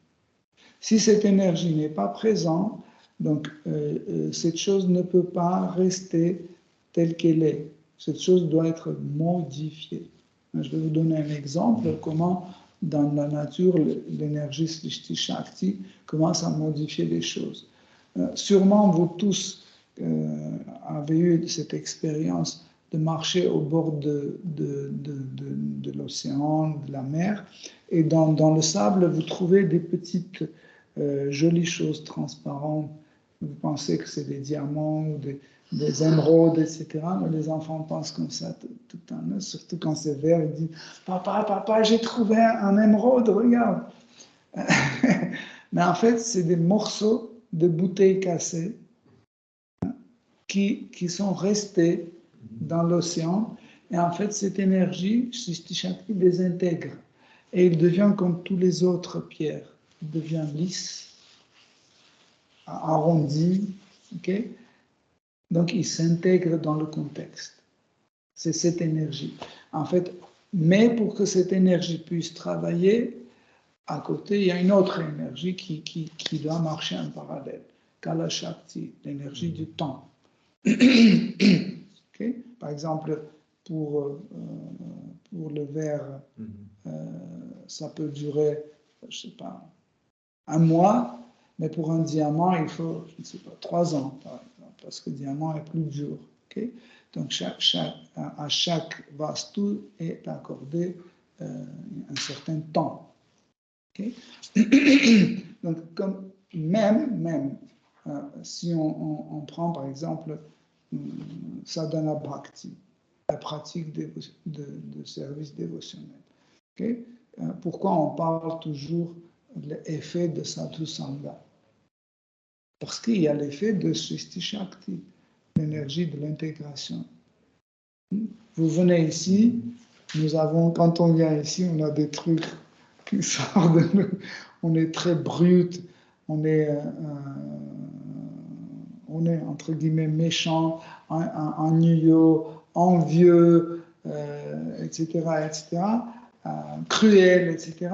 Si cette énergie n'est pas présente, donc cette chose ne peut pas rester telle qu'elle est. Cette chose doit être modifiée. Je vais vous donner un exemple comment dans la nature l'énergie Srishti Shakti commence à modifier les choses. Sûrement vous tous avez eu cette expérience de marcher au bord de l'océan, de la mer, et dans le sable, vous trouvez des petites jolies choses transparentes. Vous pensez que c'est des diamants ou des émeraudes, etc. Mais les enfants pensent comme ça tout le temps, surtout quand c'est vert, ils disent « Papa, j'ai trouvé un émeraude, regarde !» Mais en fait, c'est des morceaux de bouteilles cassées qui sont restés dans l'océan. Et en fait, cette énergie, Srishti Shakti les intègre. Et il devient comme tous les autres pierres. Il devient lisse, arrondi. Okay? Donc, il s'intègre dans le contexte. C'est cette énergie. En fait, mais pour que cette énergie puisse travailler, à côté, il y a une autre énergie qui doit marcher en parallèle. Kala Shakti, l'énergie du temps. Okay? Par exemple, pour le verre, ça peut durer, je ne sais pas, un mois, mais pour un diamant, il faut, je ne sais pas, 3 ans, par exemple, parce que le diamant est plus dur. Okay? Donc, à chaque vastu est accordé un certain temps. Okay? Donc, comme même si on prend par exemple sadhana bhakti, la pratique de service dévotionnel. Okay? Pourquoi on parle toujours de l'effet de sadhu sangha? Parce qu'il y a l'effet de Srishti Shakti, l'énergie de l'intégration. Vous venez ici, quand on vient ici, on a des trucs qui sortent de nous. On est très brut, on est entre guillemets méchant, ennuyeux, envieux, etc., cruel, etc.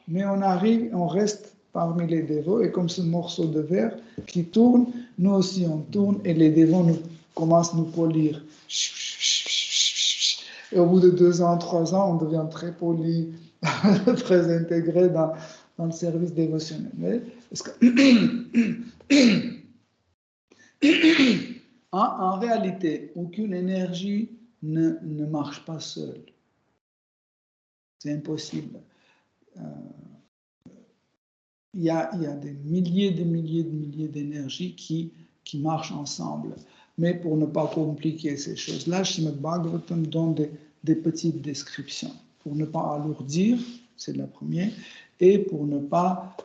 Mais on arrive, on reste parmi les dévots, et comme ce morceau de verre qui tourne, nous aussi on tourne, et les dévots commencent à nous polir. Et au bout de 2 ans, 3 ans, on devient très poli, très intégré dans le service dévotionnel. Parce que en réalité, aucune énergie ne marche pas seule. C'est impossible. Il y a des milliers d'énergies qui marchent ensemble. Mais pour ne pas compliquer ces choses-là, Srimad Bhagavatam donne des petites descriptions. Pour ne pas alourdir, c'est la première, et pour ne pas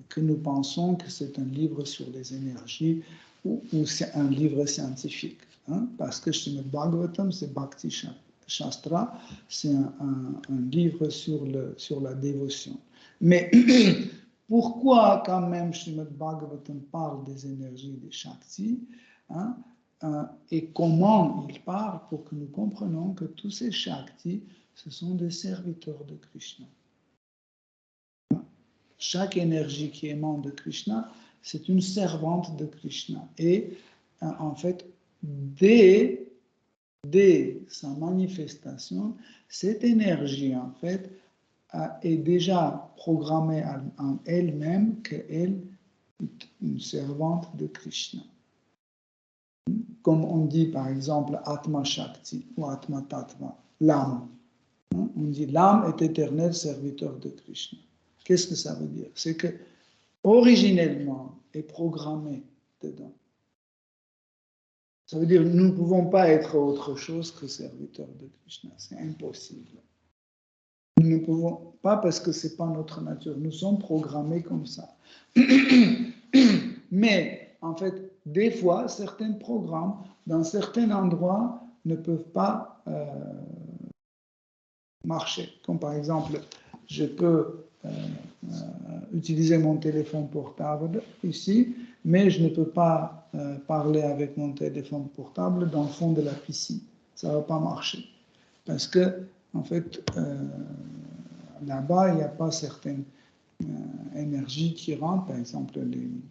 que nous pensons que c'est un livre sur les énergies ou c'est un livre scientifique. Hein, parce que Srimad Bhagavatam, c'est Bhakti Shastra, c'est un livre sur la dévotion. Mais pourquoi quand même Srimad Bhagavatam parle des énergies des Shakti, hein, et comment il parle pour que nous comprenions que tous ces Shakti, ce sont des serviteurs de Krishna. Chaque énergie qui émane de Krishna, c'est une servante de Krishna. Et en fait, dès sa manifestation, cette énergie, en fait, est déjà programmée en elle-même qu'elle est une servante de Krishna. Comme on dit par exemple Atma Shakti ou Atma Tattva, l'âme. On dit l'âme est éternel serviteur de Krishna. Qu'est-ce que ça veut dire? C'est que originellement est programmé dedans. Ça veut dire que nous ne pouvons pas être autre chose que serviteurs de Krishna. C'est impossible. Nous ne pouvons pas parce que ce n'est pas notre nature. Nous sommes programmés comme ça. Mais, en fait, des fois, certains programmes, dans certains endroits, ne peuvent pas marcher. Comme par exemple, je peux utiliser mon téléphone portable ici, mais je ne peux pas parler avec mon téléphone portable dans le fond de la piscine. Ça ne va pas marcher. Parce que, en fait, là-bas, il n'y a pas certaines énergies qui rentrent. Par exemple, il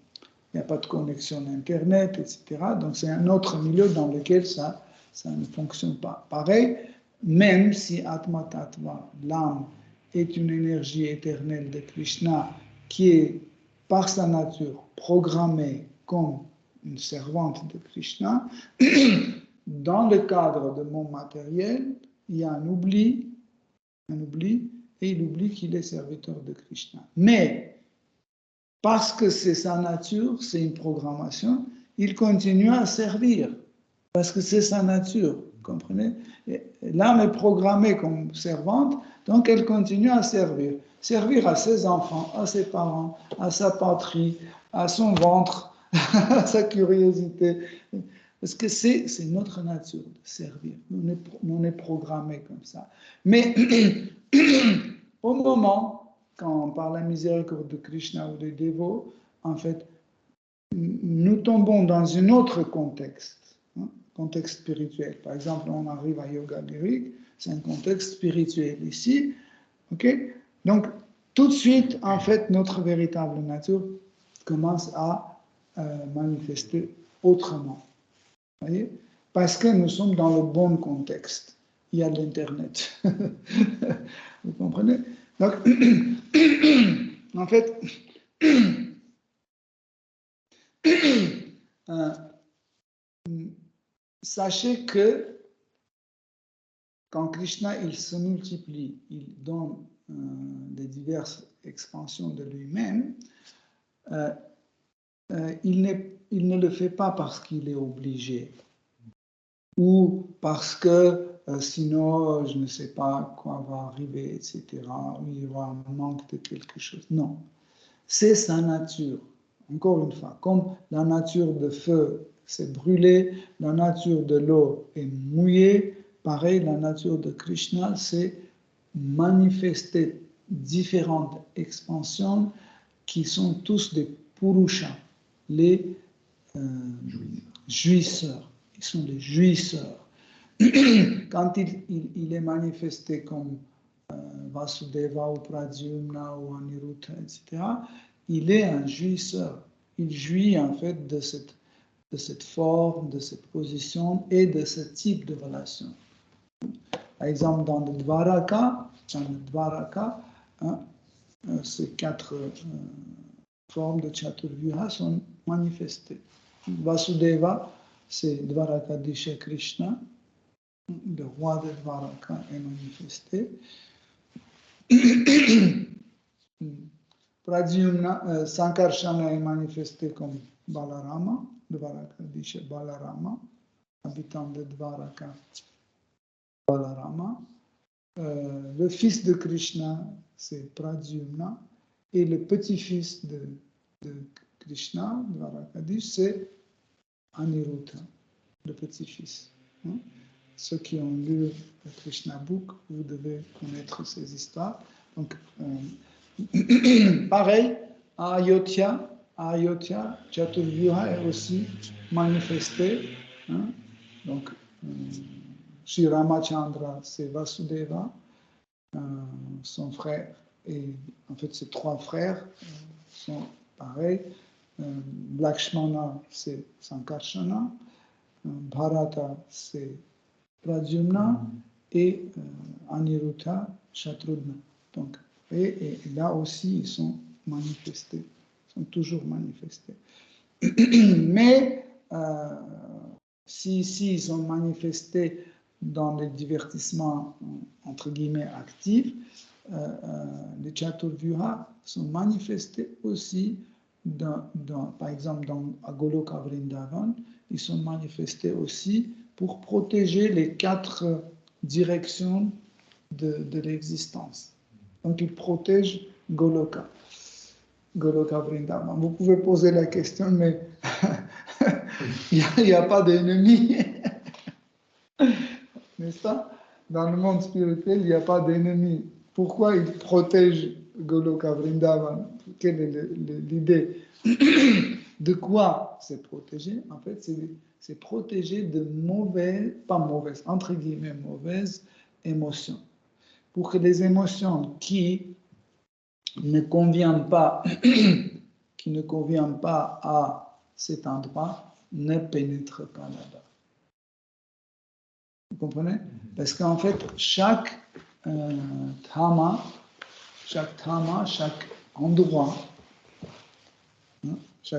n'y a pas de connexion Internet, etc. Donc, c'est un autre milieu dans lequel ça ne fonctionne pas. Pareil, même si Atma Tattva, l'âme, est une énergie éternelle de Krishna qui est, par sa nature, programmée comme une servante de Krishna, dans le cadre de mon matériel, il y a un oubli, et il oublie qu'il est serviteur de Krishna. Mais, parce que c'est sa nature, c'est une programmation, il continue à servir, parce que c'est sa nature. comprenez? L'âme est programmée comme servante, donc elle continue à servir. Servir à ses enfants, à ses parents, à sa patrie, à son ventre, à sa curiosité. Parce que c'est notre nature de servir. On est programmé comme ça. Mais au moment, quand par la miséricorde de Krishna ou des dévots, en fait, nous tombons dans un autre contexte, contexte spirituel. Par exemple, on arrive à yoga lyrique, c'est un contexte spirituel ici. Ok? Donc, tout de suite, en fait, notre véritable nature commence à manifester autrement. Voyez? Parce que nous sommes dans le bon contexte. Il y a l'Internet. Vous comprenez? Donc, en fait, sachez que quand Krishna il se multiplie, il donne des diverses expansions de lui-même, il ne le fait pas parce qu'il est obligé ou parce que sinon je ne sais pas quoi va arriver, etc. Il y aura un manque de quelque chose. Non, c'est sa nature. Encore une fois, comme la nature de feu c'est brûlé, la nature de l'eau est mouillée, pareil, la nature de Krishna c'est manifester différentes expansions qui sont tous des Purusha, les jouisseurs. Ils sont les jouisseurs. Quand il est manifesté comme Vasudeva ou Pradyumna ou Aniruddha, etc., il est un jouisseur. Il jouit en fait de cette forme, de cette position et de ce type de relation. Par exemple, dans le Dvaraka, hein, ces 4 formes de Chaturvyuha sont manifestées. Vasudeva, c'est Dvarakadisha Krishna, le roi de Dvaraka est manifesté. Pradyumna, Sankarshana est manifesté comme Balarama, Dvarakadisha Balarama, habitant de Dvaraka, Balarama. Le fils de Krishna, c'est Pradyumna, et le petit-fils de Krishna, Dvarakadish, c'est Aniruddha, le petit-fils. Ceux qui ont lu le Krishna Book, vous devez connaître ces histoires. Donc, pareil, à Ayodhya, Chaturvyuha est aussi manifesté. Donc, Sri Ramachandra, c'est Vasudeva, son frère, et en fait, ses 3 frères sont pareils. Lakshmana, c'est Sankarshana, Bharata, c'est Pradyumna, et Aniruddha, Shatrugna. Donc, et là aussi, ils sont manifestés, sont toujours manifestés. Mais si ils sont manifestés dans les divertissements, entre guillemets, actifs, les Chaturvyuha sont manifestés aussi, par exemple, à Goloka Vrindavan, ils sont manifestés aussi pour protéger les 4 directions de l'existence. Donc, ils protègent Goloka Vrindavan. Vous pouvez poser la question, mais il n'y a pas d'ennemis. N'est-ce pas? Dans le monde spirituel, il n'y a pas d'ennemis. Pourquoi ils protègent Goloka Vrindavan? Quelle est l'idée? De quoi c'est protégé? En fait, c'est protégé de entre guillemets, mauvaises émotions. Pour que les émotions qui ne conviennent pas à cet endroit ne pénètrent pas là-bas. Vous comprenez? Parce qu'en fait, chaque dhamma, chaque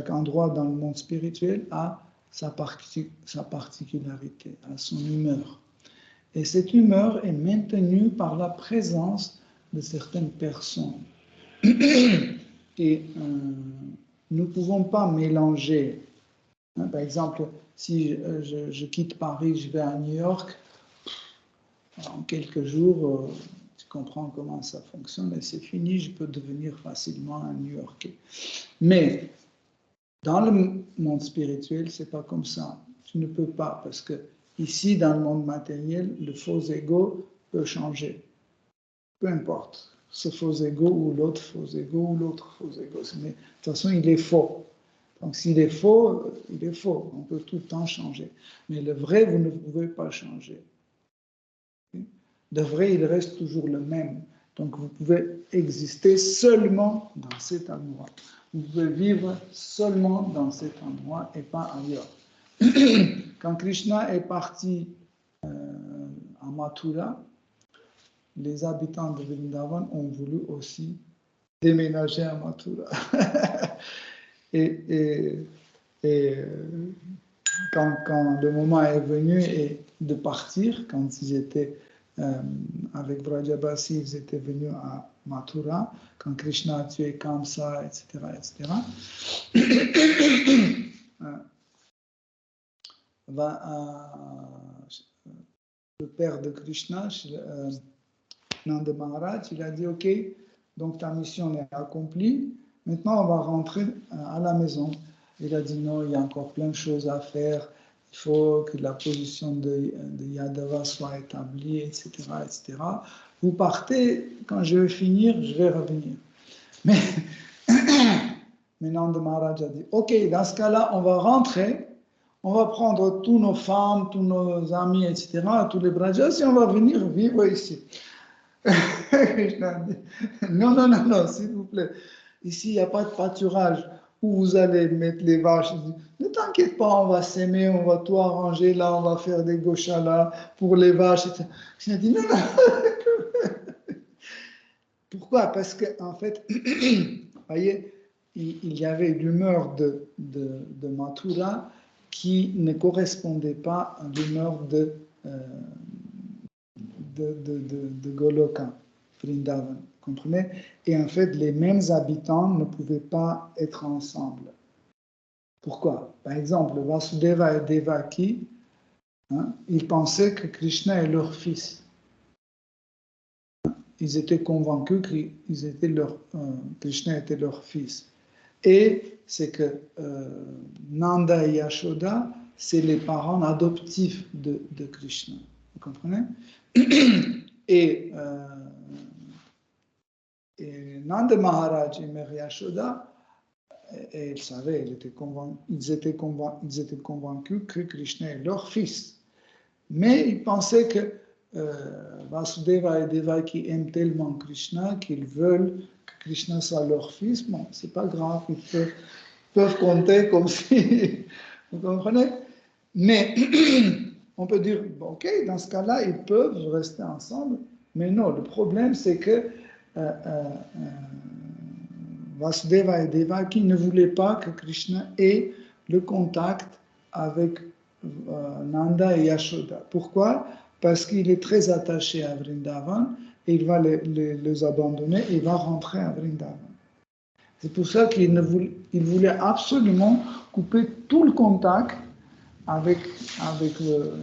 endroit dans le monde spirituel a sa particularité, a son humeur. Et cette humeur est maintenue par la présence de certaines personnes. Et nous ne pouvons pas mélanger. Par exemple, si je quitte Paris, je vais à New York, en quelques jours, tu comprends comment ça fonctionne et c'est fini, je peux devenir facilement un New-Yorkais. Mais dans le monde spirituel, c'est pas comme ça. Tu ne peux pas, parce que ici, dans le monde matériel, le faux ego peut changer. Peu importe, ce faux ego ou l'autre faux ego ou l'autre faux ego. Mais de toute façon, il est faux. Donc s'il est faux, il est faux. On peut tout le temps changer. Mais le vrai, vous ne pouvez pas changer. Le vrai, il reste toujours le même. Donc vous pouvez exister seulement dans cet endroit. Vous pouvez vivre seulement dans cet endroit et pas ailleurs. Quand Krishna est parti à Mathura, les habitants de Vrindavan ont voulu aussi déménager à Mathura. et quand le moment est venu de partir, quand ils étaient avec Vrajabasi, ils étaient venus à Mathura, quand Krishna a tué Kamsa, etc., le père de Krishna, Nanda Maharaj, il a dit, OK, donc ta mission est accomplie, maintenant on va rentrer à la maison. Il a dit, non, il y a encore plein de choses à faire, il faut que la position de Yadava soit établie, etc., etc. Vous partez, quand je vais finir, je vais revenir. Mais Nanda Maharaj a dit, OK, dans ce cas-là, on va rentrer, on va prendre tous nos femmes, tous nos amis, etc., tous les brajas, et on va venir vivre ici. Non, non, non, non, s'il vous plaît. Ici, il n'y a pas de pâturage où vous allez mettre les vaches. Ne t'inquiète pas, on va s'aimer, on va tout arranger là, on va faire des gauchalas pour les vaches. Je dit non, non. Pourquoi? Parce qu'en fait, vous voyez, il y avait l'humeur de Mathura qui ne correspondait pas à l'humeur de Goloka, Vrindavan, comprenez? Et en fait, les mêmes habitants ne pouvaient pas être ensemble. Pourquoi? Par exemple, Vasudeva et Devaki, ils pensaient que Krishna est leur fils. Ils étaient convaincus que Krishna était leur fils. Et c'est que Nanda et Yashoda, c'est les parents adoptifs de Krishna. Vous comprenez? Et Nanda Maharaj et Mère Yashoda, ils savaient, ils étaient convaincus que Krishna est leur fils. Mais ils pensaient que Vasudeva et Devaki aiment tellement Krishna qu'ils veulent que Krishna soit leur fils. Bon, c'est pas grave, ils peuvent compter comme si. Vous comprenez? Mais on peut dire, ok, dans ce cas-là, ils peuvent rester ensemble. Mais non, le problème, c'est que Vasudeva et Devaki ne voulaient pas que Krishna ait le contact avec Nanda et Yashoda. Pourquoi? Parce qu'il est très attaché à Vrindavan et il va les abandonner et il va rentrer à Vrindavan. C'est pour ça qu'il voulait absolument couper tout le contact avec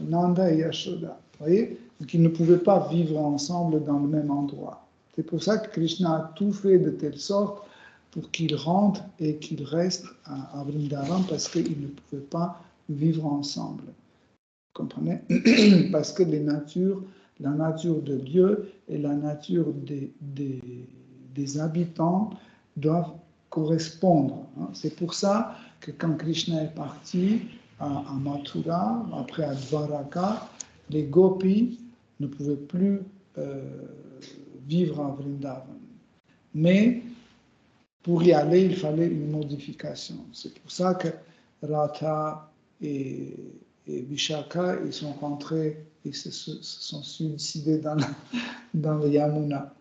Nanda et Yashoda. Vous voyez? Donc ils ne pouvaient pas vivre ensemble dans le même endroit. C'est pour ça que Krishna a tout fait de telle sorte pour qu'il rentre et qu'il reste à Vrindavan parce qu'ils ne pouvaient pas vivre ensemble. Vous comprenez? Parce que la nature de Dieu et la nature des habitants doivent correspondre. C'est pour ça que quand Krishna est parti à Mathura, après à Dvaraka, les gopis ne pouvaient plus vivre à Vrindavan. Mais pour y aller, il fallait une modification. C'est pour ça que Radha et Vishaka, ils sont rentrés, ils se sont suicidés dans le Yamuna.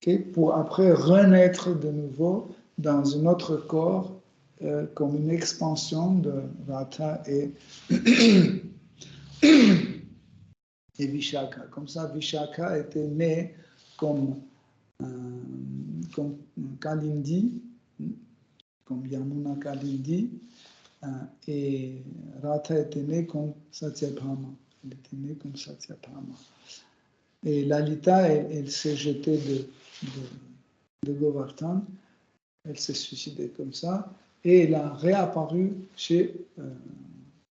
Okay? Pour après renaître de nouveau dans un autre corps, comme une expansion de Radha et Vishaka. Comme ça, Vishaka était né comme Kalindi, comme Yamuna Kalindi, et Radha était né comme Satyabhama. Elle était née comme Satyabhama. Et Lalita, elle s'est jetée de Govardhan, elle s'est suicidée comme ça, et elle a réapparu chez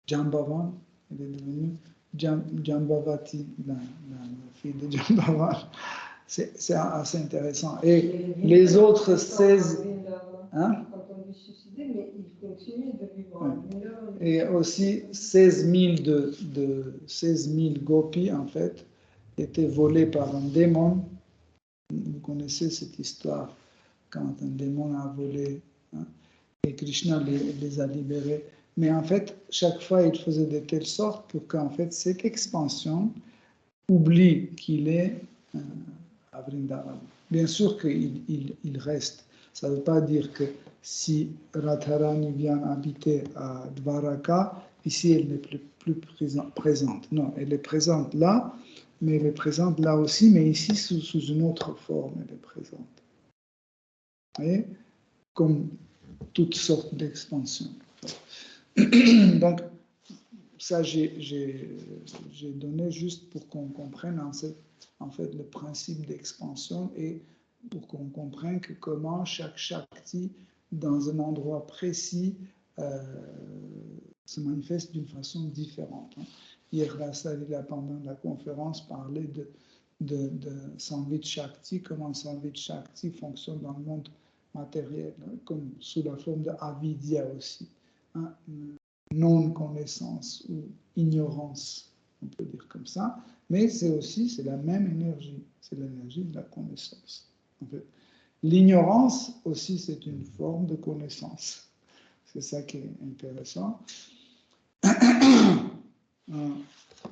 Jambavan, elle est devenue Jambavati, la fille de Jambavan. C'est assez intéressant. Et les autres 16... Hein? Quand on lui suicidait, mais il continuait de vivre Ouais. en Vrindavan. Et aussi 16 000 gopis, en fait, étaient volés par un démon. Vous connaissez cette histoire, quand un démon a volé, hein, et Krishna les a libérés. Mais en fait, chaque fois, il faisait de telle sorte pour qu'en fait, cette expansion oublie qu'il est à Vrindavan. Bien sûr qu'il reste. Ça ne veut pas dire que si Radharani vient habiter à Dvaraka, ici elle n'est plus présente. Non, elle est présente là, mais elle est présente là aussi, mais ici sous une autre forme, elle est présente. Vous voyez? Comme toutes sortes d'expansions. Donc, ça, j'ai donné juste pour qu'on comprenne en fait le principe d'expansion et pour qu'on comprenne que comment chaque Shakti, dans un endroit précis, se manifeste d'une façon différente. Hier, Rasarila, pendant la conférence, parlait de Samvit Shakti, comment Samvit Shakti fonctionne dans le monde matériel, comme sous la forme de avidya aussi. Hein, non-connaissance ou ignorance, on peut dire comme ça, mais c'est la même énergie, c'est l'énergie de la connaissance. En fait, l'ignorance aussi, c'est une forme de connaissance. C'est ça qui est intéressant.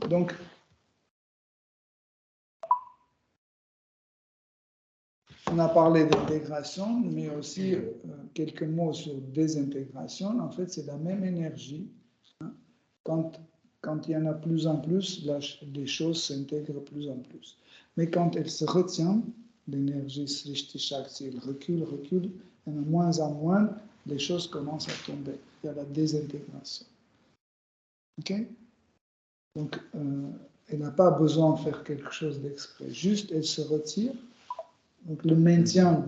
Donc, on a parlé d'intégration, mais aussi quelques mots sur désintégration. En fait, c'est la même énergie. Hein. Quand il y en a plus en plus, les choses s'intègrent plus en plus. Mais quand elle se retient, l'énergie Srishti Shakti, elle recule, et de moins en moins, les choses commencent à tomber. Il y a la désintégration. OK? Donc, elle n'a pas besoin de faire quelque chose d'exprès. Juste, elle se retire. Donc, le maintien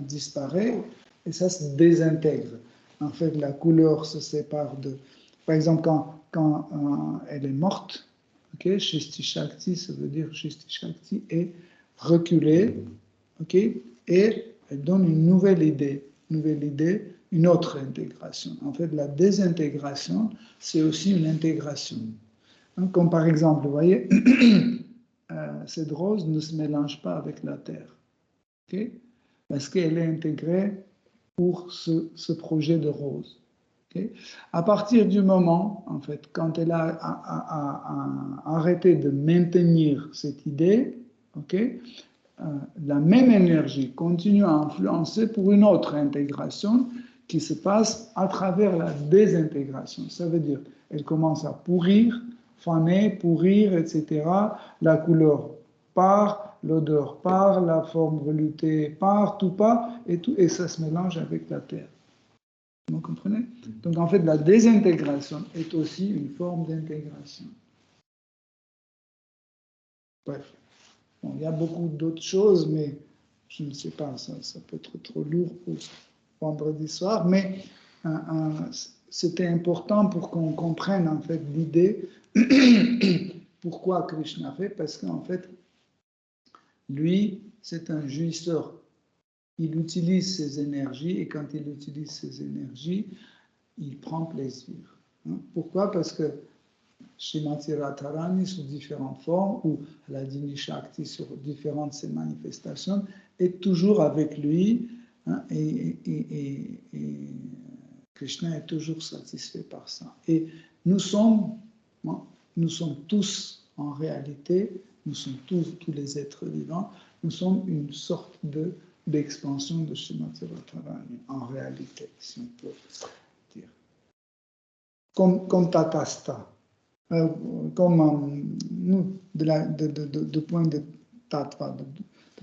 disparaît et ça se désintègre. En fait, la couleur se sépare de... Par exemple, quand elle est morte, okay, Shishti Shakti, ça veut dire Shishti Shakti est reculée, okay, et elle donne une nouvelle idée, une autre intégration. En fait, la désintégration, c'est aussi une intégration. Hein, comme par exemple, vous voyez, cette rose ne se mélange pas avec la terre, okay, parce qu'elle est intégrée pour ce projet de rose. Okay. À partir du moment, en fait, quand elle a arrêté de maintenir cette idée, okay, la même énergie continue à influencer pour une autre intégration qui se passe à travers la désintégration. Ça veut dire elle commence à pourrir, faner, pourrir, etc. La couleur part, l'odeur part, la forme veloutée part, tout part, et ça se mélange avec la terre. Vous comprenez? Donc en fait, la désintégration est aussi une forme d'intégration. Bref. Bon, il y a beaucoup d'autres choses, mais je ne sais pas, ça peut être trop lourd pour vendredi soir, mais c'était important pour qu'on comprenne en fait l'idée pourquoi Krishna fait, parce qu'en fait, lui, c'est un jouisseur. Il utilise ses énergies et quand il utilise ses énergies, il prend plaisir. Hein? Pourquoi? Parce que Srimati Radharani sous différentes formes ou la Dini Shakti sur différentes de ses manifestations est toujours avec lui, hein, et Krishna est toujours satisfait par ça. Et nous sommes tous en réalité, nous sommes tous les êtres vivants, nous sommes une sorte d'expansion de Srimati Radharani en réalité, si on peut dire. Comme Tatasta. Comme nous, de point de tattva, de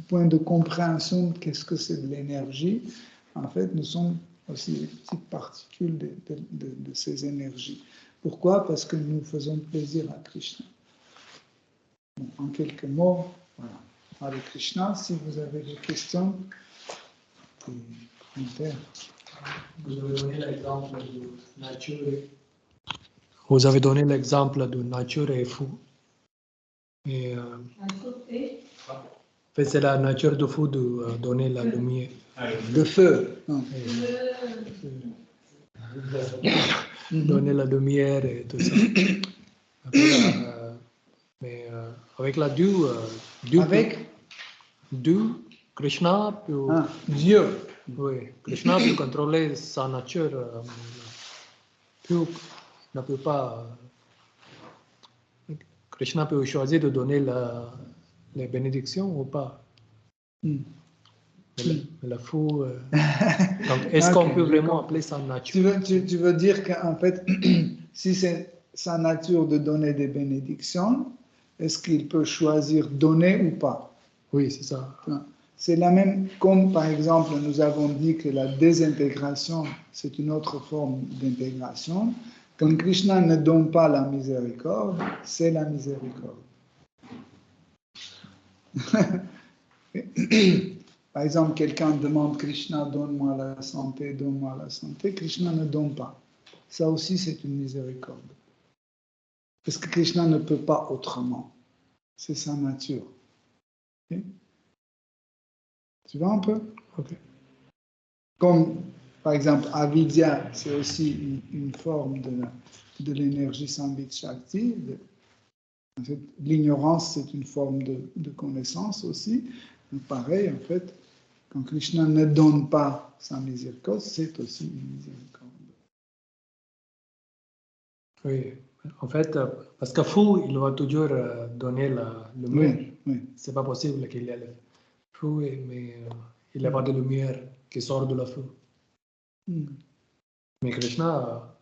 point de compréhension de qu'est-ce que c'est de l'énergie, en fait, nous sommes aussi des petites particules de ces énergies. Pourquoi? Parce que nous faisons plaisir à Krishna. Bon. en quelques mots, voilà. Hare Krishna, si vous avez des questions, des commentaires. Vous avez donné l'exemple de nature. Vous avez donné l'exemple de nature et fou. Et c'est la nature de fou de donner la lumière. De feu. Non. Donner la lumière et tout ça. Après, mais avec la Dieu, Avec Krishna peut, Dieu. oui, Krishna peut contrôler sa nature. Ne peut pas. Krishna peut choisir de donner les bénédictions ou pas. Mais la fou. Donc, est-ce qu'on peut vraiment appeler ça nature? Tu veux dire qu'en fait, si c'est sa nature de donner des bénédictions, est-ce qu'il peut choisir donner ou pas? Oui, c'est ça. C'est la même, comme par exemple, nous avons dit que la désintégration, c'est une autre forme d'intégration. Quand Krishna ne donne pas la miséricorde, c'est la miséricorde. Par exemple, quelqu'un demande Krishna, donne-moi la santé, donne-moi la santé. Krishna ne donne pas. Ça aussi, c'est une miséricorde. Parce que Krishna ne peut pas autrement. C'est sa nature. Okay? Tu vois un peu? Okay. Comme, par exemple, avidya, c'est aussi une forme de l'énergie Sambit Shakti. En fait, l'ignorance, c'est une forme de connaissance aussi. Donc, pareil, en fait, quand Krishna ne donne pas sa miséricorde, c'est aussi une miséricorde. Oui, en fait, parce que fou, il va toujours donner la lumière. Oui. C'est pas possible qu'il y ait le feu, mais il n'y a pas de lumière qui sort de la feu. Mais Krishna,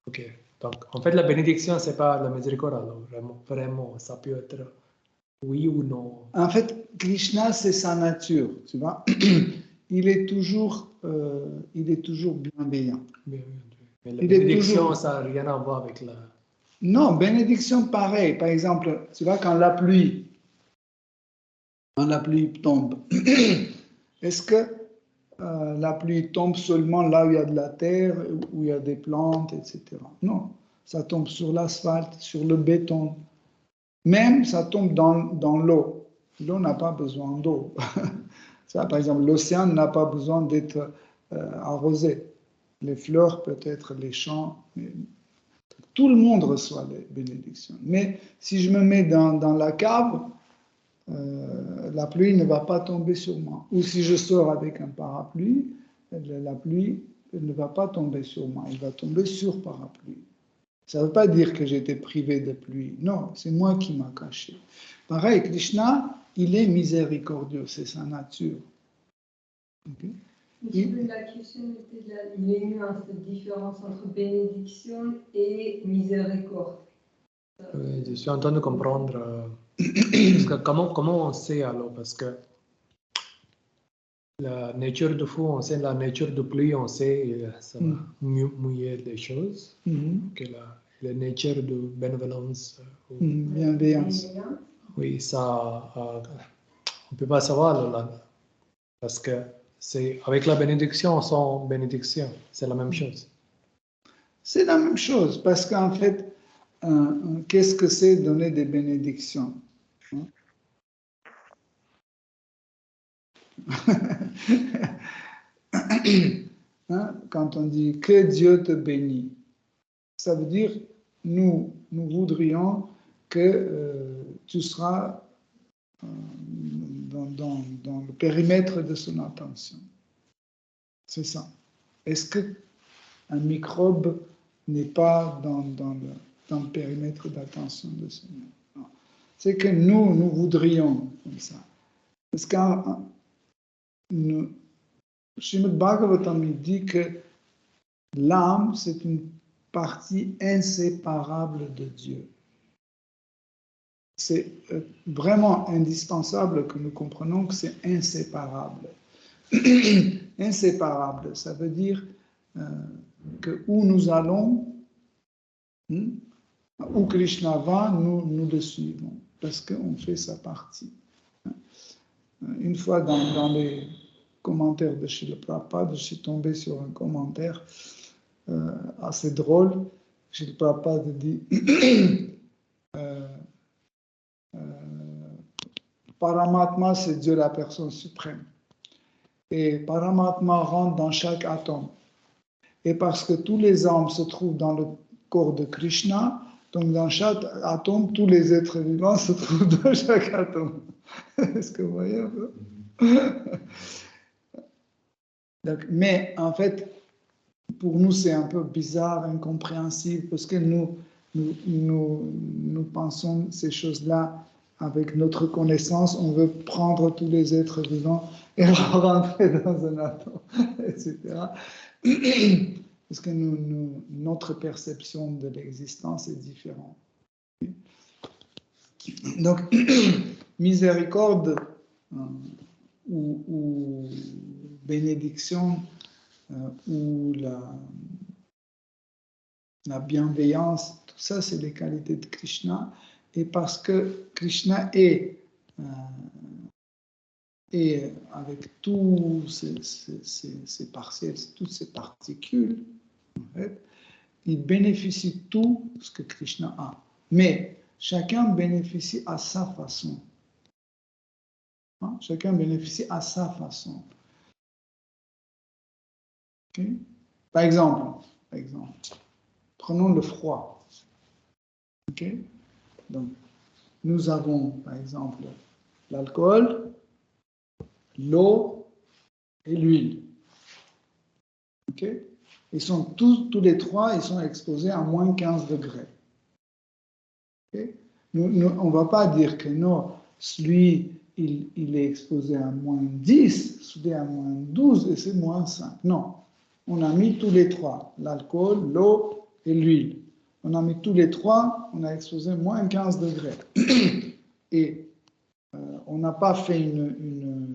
ok. Donc, en fait, la bénédiction, c'est pas la miséricorde. Alors, vraiment, ça peut être oui ou non. En fait, Krishna, c'est sa nature, tu vois. Il est toujours bienveillant. Mais la bénédiction, ça n'a rien à voir avec la... Non, bénédiction, pareil. Par exemple, tu vois, quand la pluie tombe, est-ce que la pluie tombe seulement là où il y a de la terre, où il y a des plantes, etc. Non, ça tombe sur l'asphalte, sur le béton. Même, ça tombe dans l'eau. L'eau n'a pas besoin d'eau. Par exemple, l'océan n'a pas besoin d'être arrosé. Les fleurs, peut-être, les champs. Tout le monde reçoit les bénédictions. Mais si je me mets dans la cave, la pluie ne va pas tomber sur moi. Ou si je sors avec un parapluie, la pluie ne va pas tomber sur moi, elle va tomber sur parapluie. Ça ne veut pas dire que j'étais privé de pluie. Non, c'est moi qui m'a caché. Pareil, Krishna, il est miséricordieux, c'est sa nature. Okay? La question était les nuances de différence entre bénédiction et miséricorde. Je suis en train de comprendre. Parce que comment on sait alors? Parce que la nature de feu, on sait la nature de pluie, on sait ça va mouiller les choses. Que la nature de bénévolence. Bienveillance. Oui, ça, on ne peut pas savoir là, parce que c'est avec la bénédiction sans bénédiction, c'est la même chose. C'est la même chose, parce qu'en fait, qu'est-ce que c'est donner des bénédictions? Quand on dit que Dieu te bénit, ça veut dire nous voudrions que tu seras dans le périmètre de son attention. C'est ça. Est-ce qu'un microbe n'est pas dans le périmètre d'attention de Seigneur? Non. C'est que nous voudrions comme ça. Parce que Srimad Bhagavatam dit que l'âme, c'est une partie inséparable de Dieu. C'est vraiment indispensable que nous comprenions que c'est inséparable. Inséparable, ça veut dire que où nous allons, où Krishna va, nous le suivons. parce qu'on fait sa partie. Une fois dans les commentaires de Srila Prabhupada, je suis tombé sur un commentaire assez drôle. Srila Prabhupada dit Paramatma, c'est Dieu la personne suprême. Et Paramatma rentre dans chaque atome. Et parce que tous les âmes se trouvent dans le corps de Krishna, donc dans chaque atome, tous les êtres vivants se trouvent dans chaque atome. Est-ce que vous voyez un peu? Donc, mais en fait, pour nous, c'est un peu bizarre, incompréhensible, parce que nous pensons ces choses-là avec notre connaissance. On veut prendre tous les êtres vivants et rentrer dans un atome, etc. Parce que notre perception de l'existence est différente. Donc, miséricorde ou bénédiction ou la bienveillance, tout ça, c'est les qualités de Krishna. Et parce que Krishna est avec tous ces partiels, toutes ces particules, en fait, il bénéficie de tout ce que Krishna a. Mais chacun bénéficie à sa façon. Chacun bénéficie à sa façon. Okay? Par exemple, prenons le froid. Okay? Donc, nous avons, par exemple, l'alcool, l'eau et l'huile. Okay? Ils sont tous les trois, ils sont exposés à moins 15 degrés. Okay? On ne va pas dire que non, celui, il est exposé à moins 10, celui à moins 12 et c'est moins 5. Non, on a mis tous les trois, l'alcool, l'eau et l'huile. On a mis tous les trois, on a exposé moins 15 degrés. Et on n'a pas fait une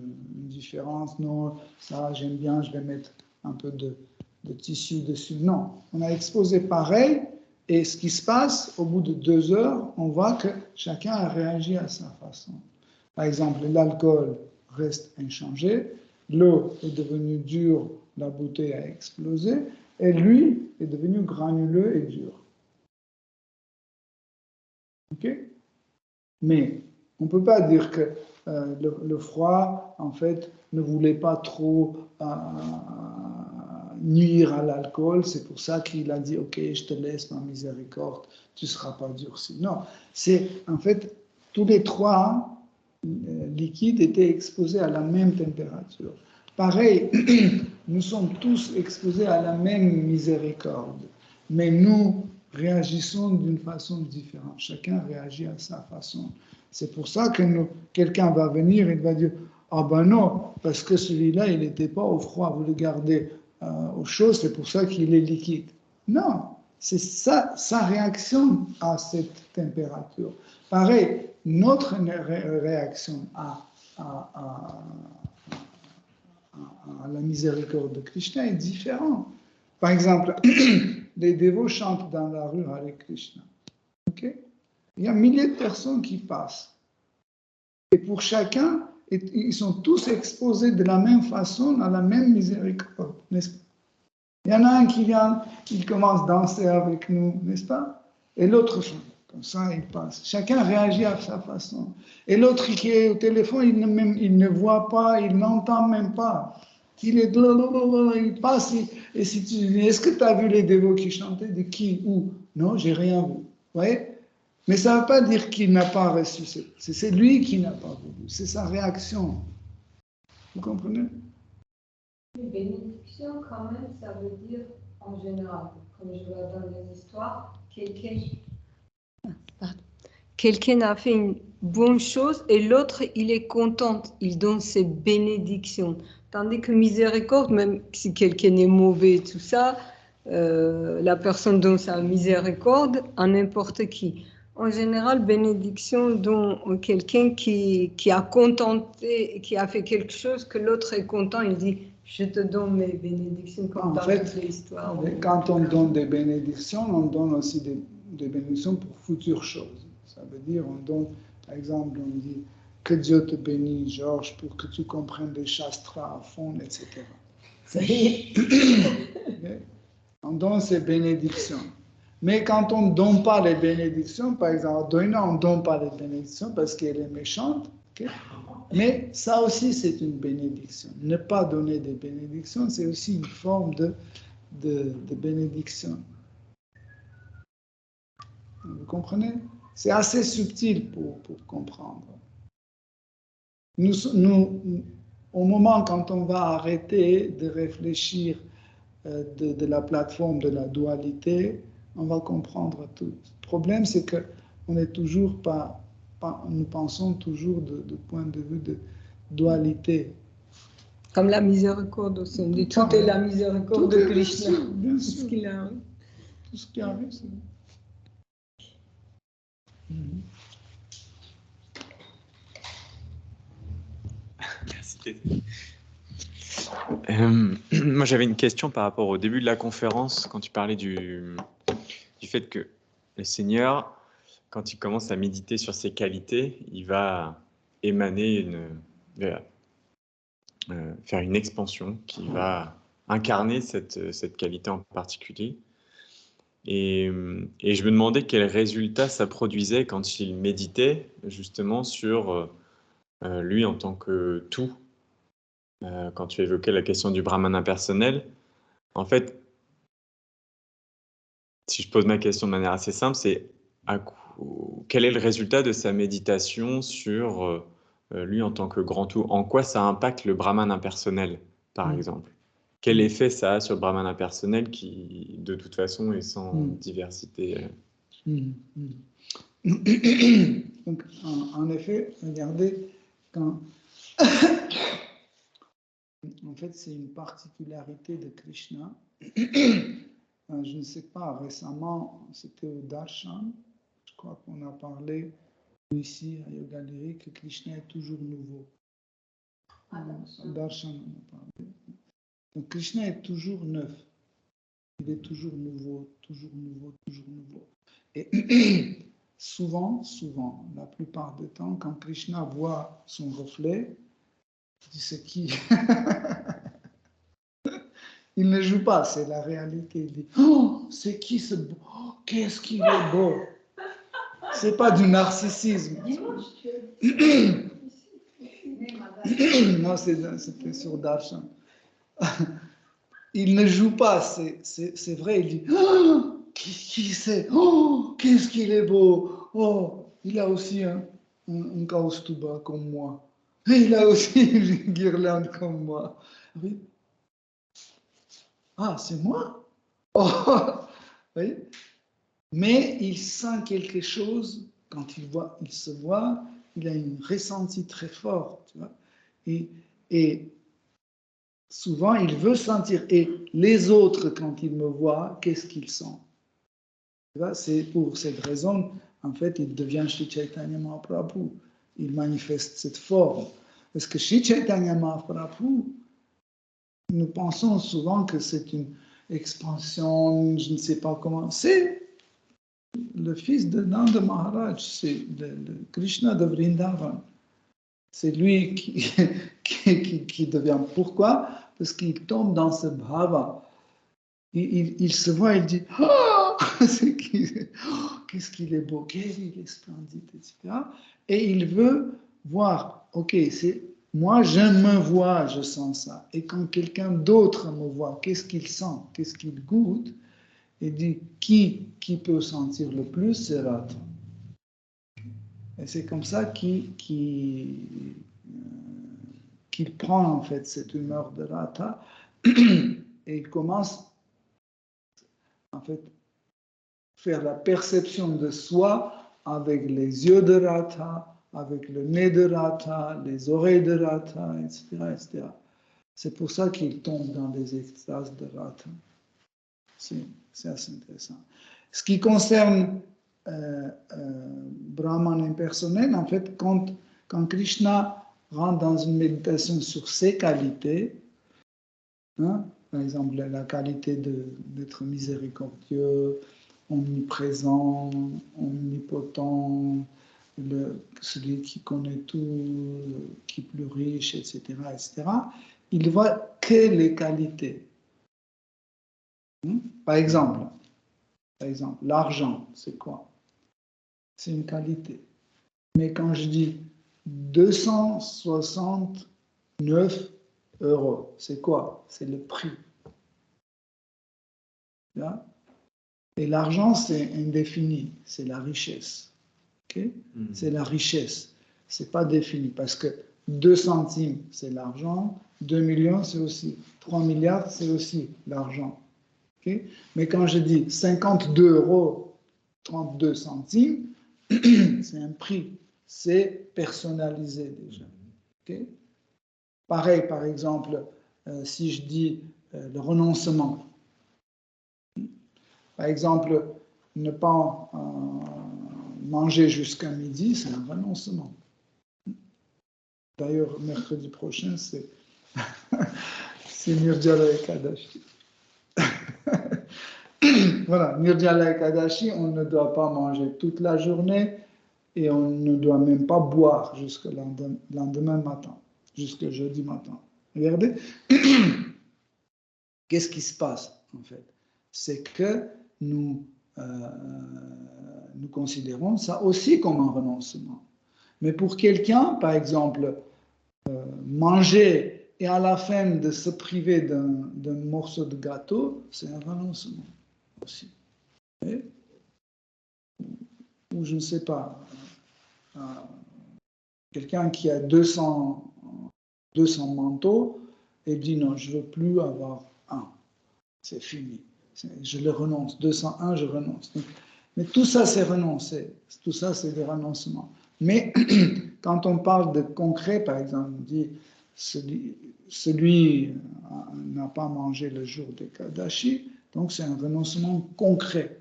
différence, non, ça j'aime bien, je vais mettre un peu de tissu dessus. Non, on a exposé pareil, et ce qui se passe, au bout de 2 heures, on voit que chacun a réagi à sa façon. Par exemple, l'alcool reste inchangé, l'eau est devenue dure, la bouteille a explosé, et l'huile est devenue granuleux et dur. Ok? Mais on ne peut pas dire que le froid, en fait, ne voulait pas trop nuire à l'alcool. C'est pour ça qu'il a dit, ok, je te laisse ma miséricorde, tu ne seras pas durci. Non, c'est en fait, tous les trois liquides étaient exposés à la même température. Pareil, nous sommes tous exposés à la même miséricorde, mais nous réagissons d'une façon différente. Chacun réagit à sa façon. C'est pour ça que quelqu'un va venir et va dire « Ah ben non, parce que celui-là, il n'était pas au froid, vous le gardez au chaud, c'est pour ça qu'il est liquide. » Non, c'est sa réaction à cette température. Pareil, notre réaction à la miséricorde de Krishna est différente. Par exemple, les dévots chantent dans la rue Hare Krishna. Okay? Il y a milliers de personnes qui passent. Et pour chacun, ils sont tous exposés de la même façon à la même miséricorde, n'est-ce pas? Il y en a un qui vient, il commence à danser avec nous, n'est-ce pas? Et l'autre chante. Comme ça, il passe. Chacun réagit à sa façon. Et l'autre qui est au téléphone, il ne voit pas, il n'entend même pas. Il passe. Et si tu dis, est-ce que tu as vu les dévots qui chantaient? De qui? Où? Non, j'ai rien vu. Vous voyez? Mais ça ne veut pas dire qu'il n'a pas reçu. C'est lui qui n'a pas voulu. C'est sa réaction. Vous comprenez? Les bénédictions, quand même, ça veut dire, en général, comme je vois dans les histoires, quelqu'un a fait une bonne chose et l'autre, il est content, il donne ses bénédictions. Tandis que miséricorde, même si quelqu'un est mauvais, tout ça, la personne donne sa miséricorde à n'importe qui. En général, bénédiction donne quelqu'un qui a contenté, qui a fait quelque chose que l'autre est content, il dit je te donne mes bénédictions comme dans toutes les histoires. Quand on donne des bénédictions, on donne aussi des bénédictions pour futures choses. Ça veut dire on donne Par exemple, on dit que Dieu te bénisse, Georges, pour que tu comprennes les shastras à fond, etc. Ça y est. On donne ces bénédictions. Mais quand on ne donne pas les bénédictions, par exemple, on ne donne pas les bénédictions parce qu'elle est méchante, okay? Mais ça aussi, c'est une bénédiction. Ne pas donner des bénédictions, c'est aussi une forme de bénédiction. Vous comprenez? C'est assez subtil pour comprendre. Au moment quand on va arrêter de réfléchir de la plateforme de la dualité, on va comprendre tout. Le problème, c'est que on est toujours nous pensons toujours de point de vue de dualité. Comme la miséricorde aussi. On dit tout est la miséricorde de Krishna. Bien sûr. Tout ce qu'il arrive. Tout ce qui arrive, c'est... Merci. Moi, j'avais une question par rapport au début de la conférence, quand tu parlais du fait que le Seigneur, quand il commence à méditer sur ses qualités, il va émaner faire une expansion qui va incarner cette qualité en particulier. Et je me demandais quel résultat ça produisait quand il méditait justement sur lui en tant que tout. Quand tu évoquais la question du Brahman impersonnel, en fait, si je pose ma question de manière assez simple, c'est quel est le résultat de sa méditation sur lui en tant que grand tout? En quoi ça impacte le Brahman impersonnel, par exemple? Quel effet ça a sur le Brahman impersonnel qui, de toute façon, est sans diversité? Donc, en effet, regardez, quand... En fait, c'est une particularité de Krishna. Je ne sais pas, récemment, c'était au Darshan, je crois qu'on a parlé ici à Yoga Lyrique que Krishna est toujours nouveau. Au Darshan, on a parlé. Donc Krishna est toujours neuf. Il est toujours nouveau, toujours nouveau, toujours nouveau. Et souvent, la plupart du temps, quand Krishna voit son reflet, il dit c'est qui? Il ne joue pas, c'est la réalité. Il dit oh, c'est qui ce beau? Oh, qu'est-ce qu'il est beau? C'est pas du narcissisme. Non, c'était sur Darshan. Il ne joue pas, c'est vrai. Il dit oh, qui c'est? Oh, qu'est-ce qu'il est beau? Oh, il a aussi un kaustuba comme moi. Et il a aussi une guirlande comme moi. Oui. Ah, c'est moi? Oh, oui. Mais il sent quelque chose quand il se voit, il a une ressenti très fort, tu vois. Et souvent, il veut sentir. Et les autres, quand ils me voient, qu'est-ce qu'ils sentent? C'est pour cette raison, en fait, il devient Shri Chaitanya Mahaprabhu. Il manifeste cette forme. Parce que Shri Chaitanya Mahaprabhu, nous pensons souvent que c'est une expansion, je ne sais pas comment. C'est le fils de Nanda Maharaj, c'est le Krishna de Vrindavan. C'est lui qui devient. Pourquoi? Parce qu'il tombe dans ce bhava. Il se voit, il dit oh, qu'est-ce qu'il est beau, qu'est-ce qu'il est splendide, etc. Et il veut voir, ok, c'est moi, je me vois, je sens ça. Et quand quelqu'un d'autre me voit, qu'est-ce qu'il sent, qu'est-ce qu'il goûte? Il dit qui peut sentir le plus, c'est Radha. Et c'est comme ça qu'il prend en fait cette humeur de Radha et il commence en fait faire la perception de soi avec les yeux de Radha, avec le nez de Radha, les oreilles de Radha, etc., etc. C'est pour ça qu'il tombe dans des extases de Radha. C'est assez intéressant. Ce qui concerne Brahman impersonnel, en fait, quand Krishna rentre dans une méditation sur ses qualités, hein, par exemple la qualité d'être miséricordieux, omniprésent, omnipotent, celui qui connaît tout, qui est plus riche, etc., etc., il voit que les qualités. Par exemple, l'argent, c'est quoi? C'est une qualité. Mais quand je dis 269 €, c'est quoi? C'est le prix. Et l'argent, c'est indéfini, c'est la richesse. Okay? C'est la richesse. C'est pas défini parce que 2 centimes, c'est l'argent, 2 millions, c'est aussi, 3 milliards, c'est aussi l'argent. Okay? Mais quand je dis 52 € 32 centimes, c'est un prix, c'est personnalisé déjà. Okay? Pareil, par exemple, si je dis le renoncement. Par exemple, ne pas manger jusqu'à midi, c'est un renoncement. D'ailleurs, mercredi prochain, c'est Nirjala Ekadashi. Voilà, Nirjala Ekadashi, on ne doit pas manger toute la journée et on ne doit même pas boire jusqu'au lendemain matin, jusqu'au jeudi matin. Regardez, qu'est-ce qui se passe en fait? C'est que nous considérons ça aussi comme un renoncement. Mais pour quelqu'un, par exemple, manger et à la fin de se priver d'un morceau de gâteau, c'est un renoncement aussi. Ou je ne sais pas, quelqu'un qui a 200 manteaux et dit non, je ne veux plus avoir un, c'est fini. Je le renonce. 201, je renonce. Mais tout ça, c'est renoncer. Tout ça, c'est des renoncements. Mais quand on parle de concret, par exemple, on dit celui n'a pas mangé le jour des Kadashi, donc c'est un renoncement concret.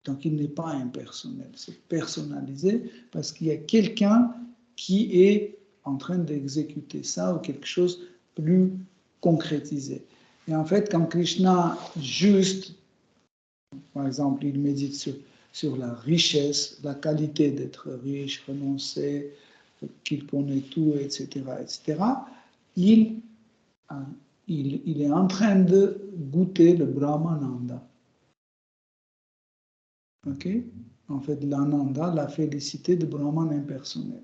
Donc il n'est pas impersonnel. C'est personnalisé parce qu'il y a quelqu'un qui est en train d'exécuter ça ou quelque chose de plus concrétisé. Et en fait, quand Krishna, juste, par exemple, il médite sur la richesse, la qualité d'être riche, renoncer, qu'il connaît tout, etc., etc., il est en train de goûter le Brahmananda. Ok? En fait, l'ananda, la félicité de Brahman impersonnel.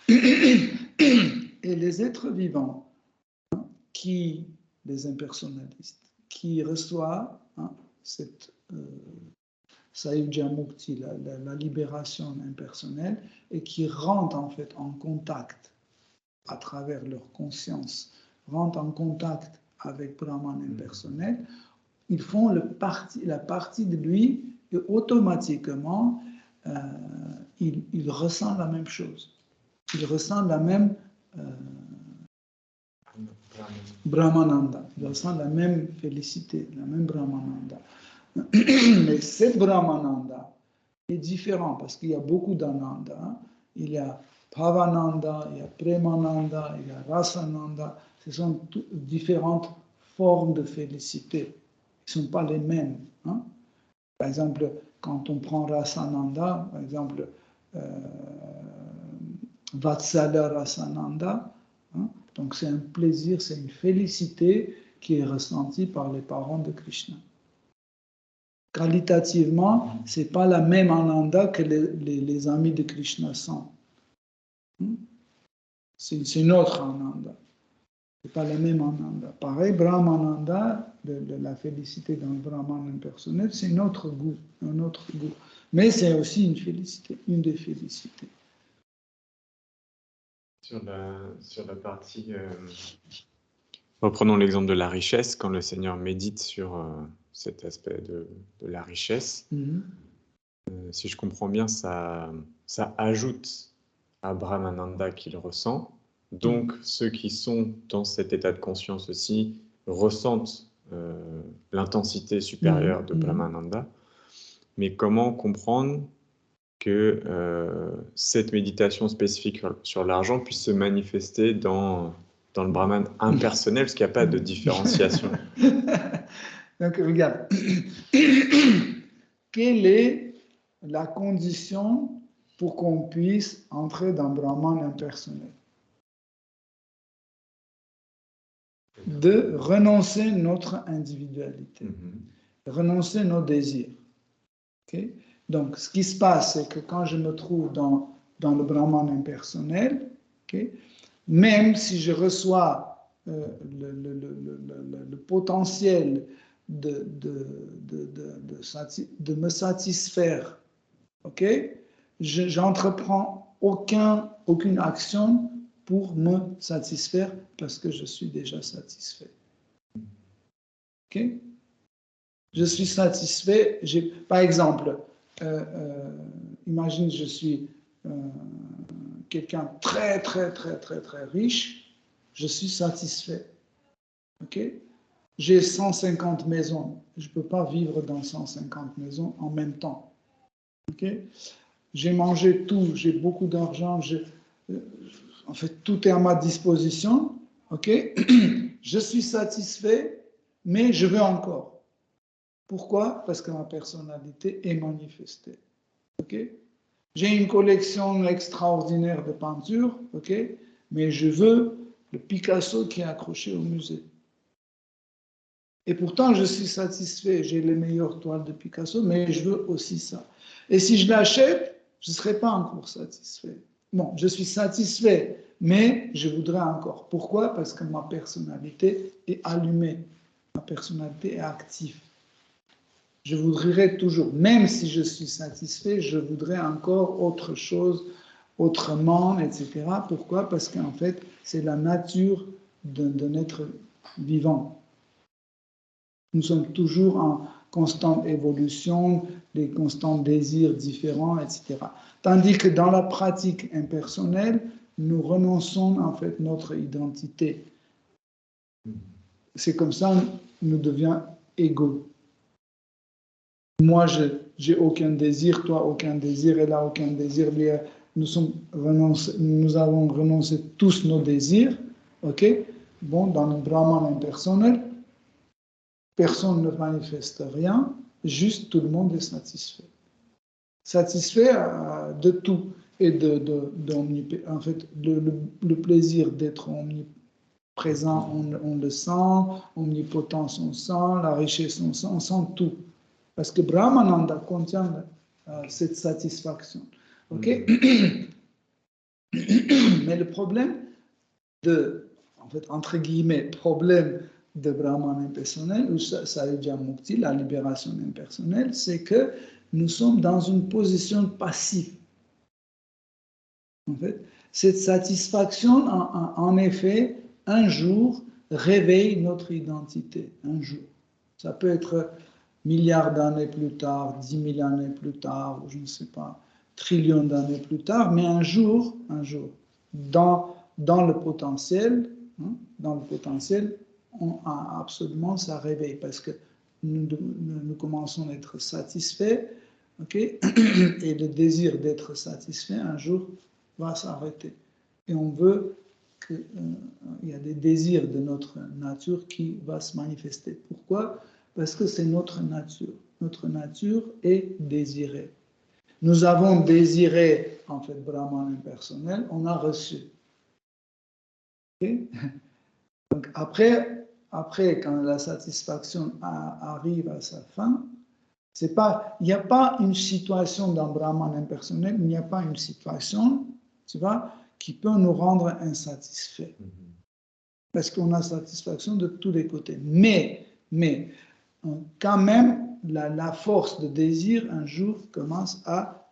Et les êtres vivants, les impersonnalistes, qui reçoivent cette Sayujya Mukti, la libération impersonnelle, et qui rentrent en fait en contact à travers leur conscience, rentrent en contact avec Brahman impersonnel, ils font la partie de lui et automatiquement il ressent la même chose. Il ressent la même Brahmananda, il ressent la même félicité, la même Brahmananda. Mais cette Brahmananda est différent parce qu'il y a beaucoup d'ananda. Il y a Bhavananda, il y a Premananda, il y a Rasananda. Ce sont différentes formes de félicité. Ils ne sont pas les mêmes. Par exemple, quand on prend Rasananda, par exemple, Vatsala Rasananda, donc c'est un plaisir, c'est une félicité qui est ressentie par les parents de Krishna. Qualitativement, ce n'est pas la même ananda que les amis de Krishna sont. C'est une autre ananda. Ce n'est pas la même ananda. Pareil, Brahmananda, de la félicité dans le Brahman impersonnel, c'est un autre goût. Mais c'est aussi une félicité, une des félicités. Sur la partie... Reprenons l'exemple de la richesse, quand le Seigneur médite sur cet aspect de la richesse. Si je comprends bien, ça ajoute à Brahmananda qu'il ressent. Donc, ceux qui sont dans cet état de conscience aussi ressentent l'intensité supérieure de Brahmananda. Mais comment comprendre que cette méditation spécifique sur l'argent puisse se manifester dans le Brahman impersonnel, parce qu'il n'y a pas de différenciation. Donc, regarde. Quelle est la condition pour qu'on puisse entrer dans Brahman impersonnel. De renoncer notre individualité, renoncer nos désirs. Okay? Donc, ce qui se passe, c'est que quand je me trouve dans le Brahman impersonnel, okay, même si je reçois le potentiel de me satisfaire, okay, j'entreprends aucune action pour me satisfaire parce que je suis déjà satisfait. Okay? Je suis satisfait. Par exemple, imagine je suis quelqu'un très riche, je suis satisfait. Okay? J'ai 150 maisons, je ne peux pas vivre dans 150 maisons en même temps. Okay? J'ai mangé tout, j'ai beaucoup d'argent, en fait, tout est à ma disposition. Okay? Je suis satisfait, mais je veux encore. Pourquoi? Parce que ma personnalité est manifestée. Okay? J'ai une collection extraordinaire de peintures, okay? Mais je veux le Picasso qui est accroché au musée. Et pourtant, je suis satisfait, j'ai les meilleures toiles de Picasso, mais je veux aussi ça. Et si je l'achète, je ne serai pas encore satisfait. Bon, je suis satisfait, mais je voudrais encore. Pourquoi? Parce que ma personnalité est allumée, ma personnalité est active. Je voudrais toujours, même si je suis satisfait, je voudrais encore autre chose, autrement, etc. Pourquoi? Parce qu'en fait, c'est la nature d'un être vivant. Nous sommes toujours en constante évolution, des constants désirs différents, etc. Tandis que dans la pratique impersonnelle, nous renonçons en fait notre identité. C'est comme ça nous devenons égaux. Moi, j'ai aucun désir, toi aucun désir, elle a aucun désir. Nous avons renoncé tous nos désirs, ok? Bon, dans le Brahman impersonnel, personne ne manifeste rien, juste tout le monde est satisfait. Satisfait de tout. Et en fait, le plaisir d'être omniprésent, on le sent, omnipotence, on sent, la richesse, on sent tout. Parce que Brahmananda contient cette satisfaction. Okay? Mais le problème en fait, entre guillemets, problème de Brahman impersonnel, ou Sahaja Mukti, la libération impersonnelle, c'est que nous sommes dans une position passive. En fait, cette satisfaction, en effet, un jour, réveille notre identité. Un jour. Ça peut être milliards d'années plus tard, 10 000 années plus tard, ou je ne sais pas, trillions d'années plus tard, mais un jour, dans le potentiel, on a absolument ça réveille parce que nous commençons à être satisfaits, okay? Et le désir d'être satisfait un jour va s'arrêter. Et on veut qu'il y a des désirs de notre nature qui vont se manifester. Pourquoi? Parce que c'est notre nature. Notre nature est désirée. Nous avons désiré, en fait, Brahman impersonnel, on a reçu. Okay? Donc après, quand la satisfaction arrive à sa fin, il n'y a pas une situation dans Brahman impersonnel, il n'y a pas une situation, tu vois, qui peut nous rendre insatisfaits. Parce qu'on a satisfaction de tous les côtés. Mais quand même, la force de désir, un jour, commence à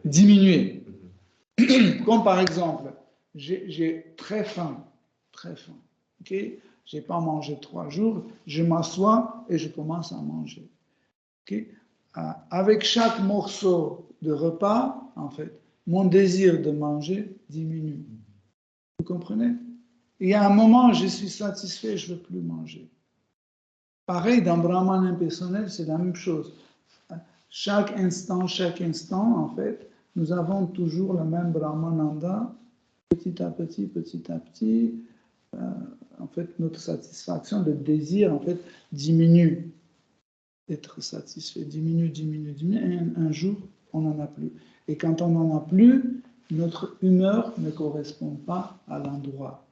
diminuer. Comme par exemple, j'ai très faim. Okay? Je n'ai pas mangé 3 jours, je m'assois et je commence à manger. Okay? Avec chaque morceau de repas, en fait, mon désir de manger diminue. Vous comprenez? Il y a un moment, je suis satisfait, je ne veux plus manger. Pareil, dans Brahman impersonnel, c'est la même chose. Chaque instant, en fait, nous avons toujours le même Brahmananda, petit à petit, en fait, notre satisfaction, le désir, en fait, diminue. être satisfait, diminue, et un jour, on n'en a plus. Et quand on n'en a plus, notre humeur ne correspond pas à l'endroit,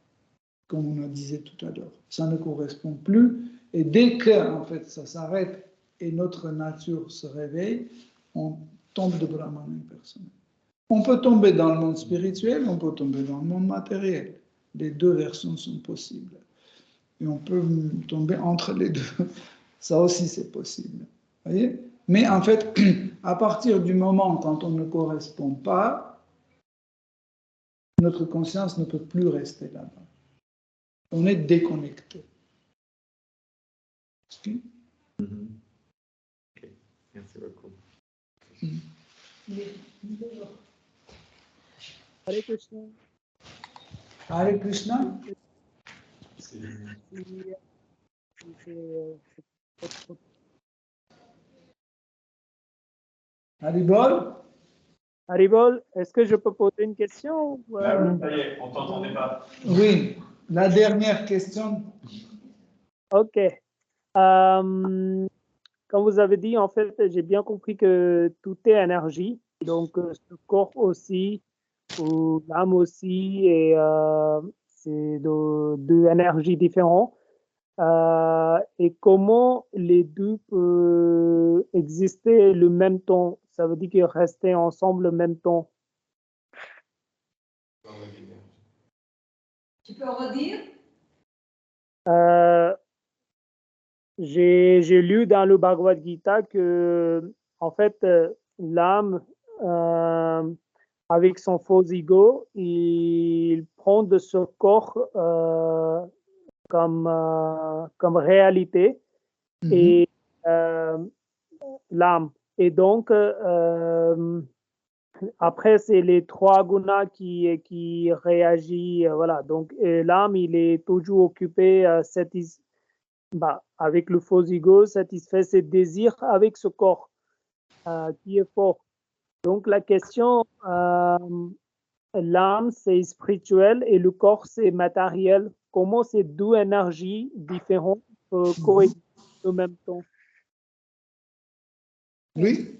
comme on a disait tout à l'heure. Ça ne correspond plus, et dès que, en fait, ça s'arrête et notre nature se réveille, on tombe de Brahman impersonnel. On peut tomber dans le monde spirituel, on peut tomber dans le monde matériel. Les deux versions sont possibles. Et on peut tomber entre les deux. Ça aussi, c'est possible. Voyez? Mais en fait, à partir du moment quand on ne correspond pas, notre conscience ne peut plus rester là-bas. On est déconnecté. Okay. Okay. Merci beaucoup. Hare Krishna. Hare Krishna. Haribol. Haribol, est-ce que je peux poser une question? Là, oui, ça y est, on ne t'entendait pas. Oui, la dernière question. Ok. Comme vous avez dit, en fait, j'ai bien compris que tout est énergie. Donc, ce corps aussi, ou l'âme aussi, et c'est deux énergies différentes. Et comment les deux peuvent exister le même temps? Ça veut dire qu'ils rester ensemble le même temps. Tu peux redire? J'ai lu dans le Bhagavad Gita que, en fait, l'âme, avec son faux ego, il prend de ce corps comme réalité et l'âme. Et donc, après, c'est les trois gunas qui réagissent. Voilà. Donc, l'âme, il est toujours occupé avec le faux ego, satisfait ses désirs avec ce corps qui est fort. Donc, la question, l'âme, c'est spirituel et le corps, c'est matériel. Comment ces deux énergies différentes peuvent coexister en même temps? Oui.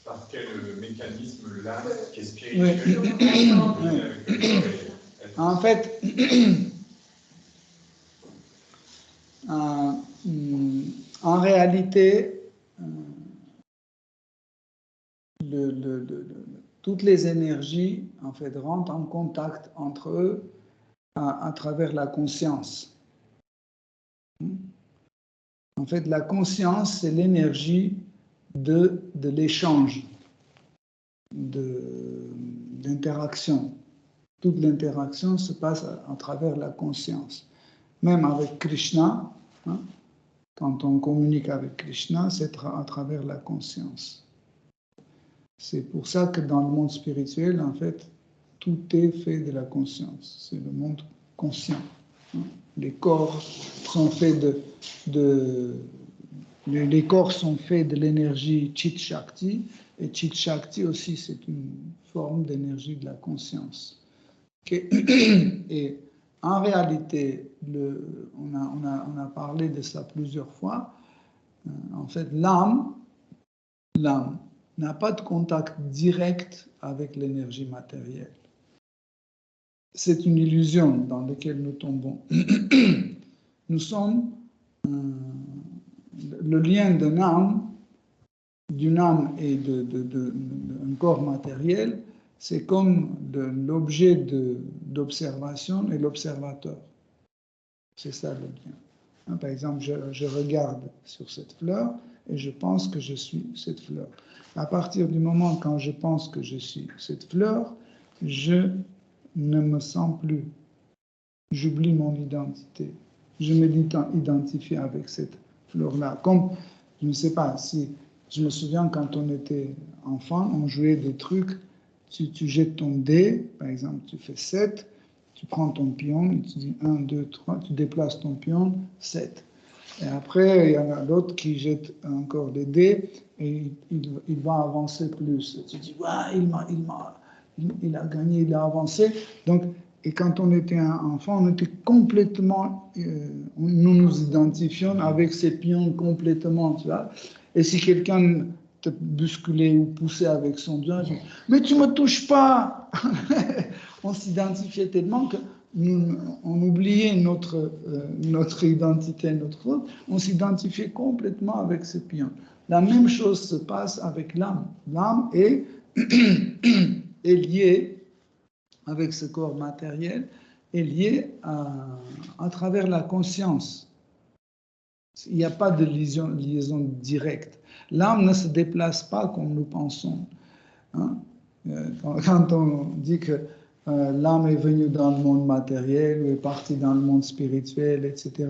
Parce qu'il y a le mécanisme là qui est Oui. spirituel. En fait, en réalité, toutes les énergies en fait rentrent en contact entre eux à travers la conscience. En fait, la conscience, c'est l'énergie de l'échange, d'interaction. Toute l'interaction se passe à travers la conscience. Même avec Krishna, quand on communique avec Krishna, c'est à travers la conscience. C'est pour ça que dans le monde spirituel, en fait, tout est fait de la conscience. C'est le monde conscient. Les corps sont faits les corps sont faits de l'énergie Chit Shakti, et Chit Shakti aussi, c'est une forme d'énergie de la conscience. Et en réalité, on a parlé de ça plusieurs fois. En fait, l'âme n'a pas de contact direct avec l'énergie matérielle. C'est une illusion dans laquelle nous tombons. Nous sommes le lien d'une âme et d'un corps matériel, c'est comme l'objet d'observation et l'observateur. C'est ça le lien. Par exemple, je regarde sur cette fleur et je pense que je suis cette fleur. À partir du moment quand je pense que je suis cette fleur, je ne me sens plus. J'oublie mon identité. Je m'identifie avec cette fleur-là. Comme, je ne sais pas, si je me souviens quand on était enfant, on jouait des trucs, tu jettes ton dé, par exemple, tu fais 7, tu prends ton pion, et tu dis 1, 2, 3, tu déplaces ton pion, 7. Et après, il y en a l'autre qui jette encore des dés et il va avancer plus. Tu dis, ouais, il a gagné, il a avancé. Donc, Et quand on était un enfant, on était complètement, nous nous identifions avec ces pions complètement, tu vois. Et si quelqu'un te bousculait ou poussait avec son doigt, je dis, mais tu me touches pas. On s'identifiait tellement que on oubliait notre identité, notre autre. On s'identifiait complètement avec ces pions. La même chose se passe avec l'âme. L'âme est liée avec ce corps matériel, est lié à travers la conscience. Il n'y a pas de liaison directe. L'âme ne se déplace pas comme nous pensons. Hein? Quand on dit que l'âme est venue dans le monde matériel ou est partie dans le monde spirituel, etc.,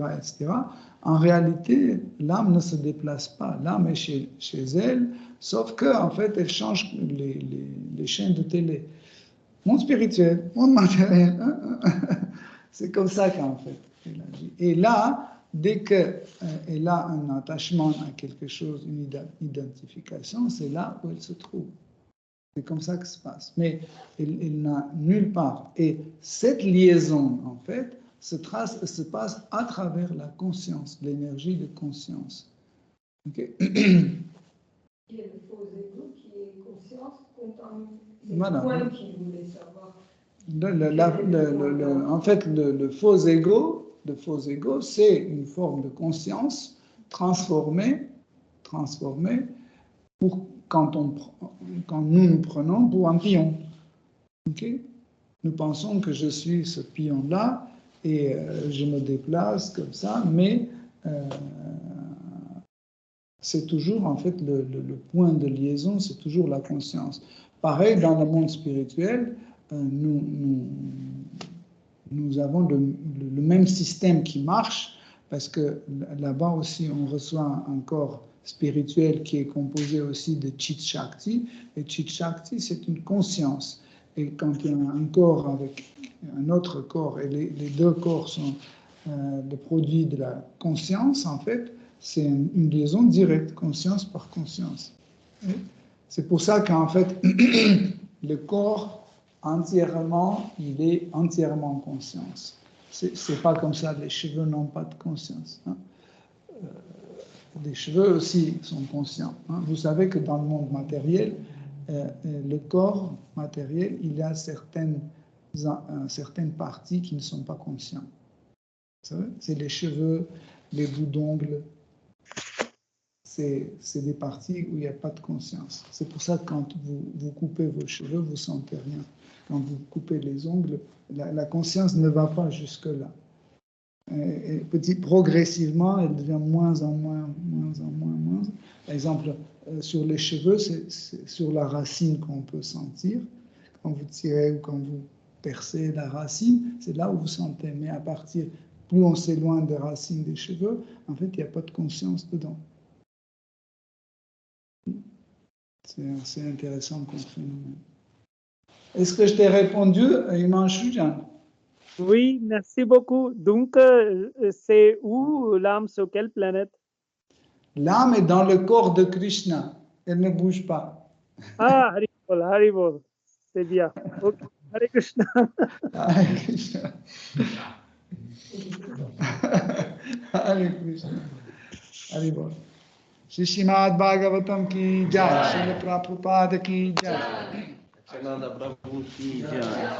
en réalité, l'âme ne se déplace pas. L'âme est chez elle, sauf qu'en fait, elle change les chaînes de télé. Monde spirituel, monde matériel. C'est comme ça qu'en fait, elle agit. Et là, dès qu'elle a un attachement à quelque chose, une identification, c'est là où elle se trouve. C'est comme ça que ça se passe. Mais elle n'a nulle part. Et cette liaison, en fait, se passe à travers la conscience, l'énergie de conscience. Okay? Il y a le faux ego qui est conscience, voilà. Point qui voulait savoir. En fait, le faux ego, c'est une forme de conscience transformée pour quand nous prenons pour un pion. Okay? Nous pensons que je suis ce pion-là et je me déplace comme ça, mais c'est toujours, en fait, le point de liaison, c'est toujours la conscience. Pareil, dans le monde spirituel, nous avons le même système qui marche, parce que là-bas aussi, on reçoit un corps spirituel qui est composé aussi de Chit Shakti, et Chit Shakti, c'est une conscience. Et quand il y a un corps avec un autre corps, et les deux corps sont le produit de la conscience, en fait, c'est une liaison directe, conscience par conscience. C'est pour ça qu'en fait, le corps entièrement, il est entièrement conscience. C'est pas comme ça, les cheveux n'ont pas de conscience. Hein. Les cheveux aussi sont conscients. Hein. Vous savez que dans le monde matériel, le corps matériel, il y a certaines parties qui ne sont pas conscientes. Vous savez, c'est les cheveux, les bouts d'ongles. C'est des parties où il n'y a pas de conscience. C'est pour ça que quand vous coupez vos cheveux, vous ne sentez rien. Quand vous coupez les ongles, la conscience ne va pas jusque-là. Et progressivement, elle devient moins en moins. Par exemple, sur les cheveux, c'est sur la racine qu'on peut sentir. Quand vous tirez ou quand vous percez la racine, c'est là où vous sentez. Mais à partir, plus on s'éloigne des racines des cheveux, en fait, il n'y a pas de conscience dedans. C'est intéressant comme phénomène. Est-ce que je t'ai répondu, Himanshu Jan? Oui, merci beaucoup. Donc, c'est où l'âme, sur quelle planète? L'âme est dans le corps de Krishna. Elle ne bouge pas. Ah, Haribol. C'est bien. Okay. Hare Krishna. Hare Krishna. Hare Krishna. Haribol. Shri Srimad Bhagavatam ki jai, Srila Prabhupada ki jai.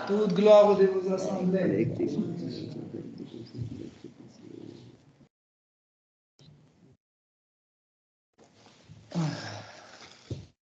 Toute gloire de vos assemblées. Ah.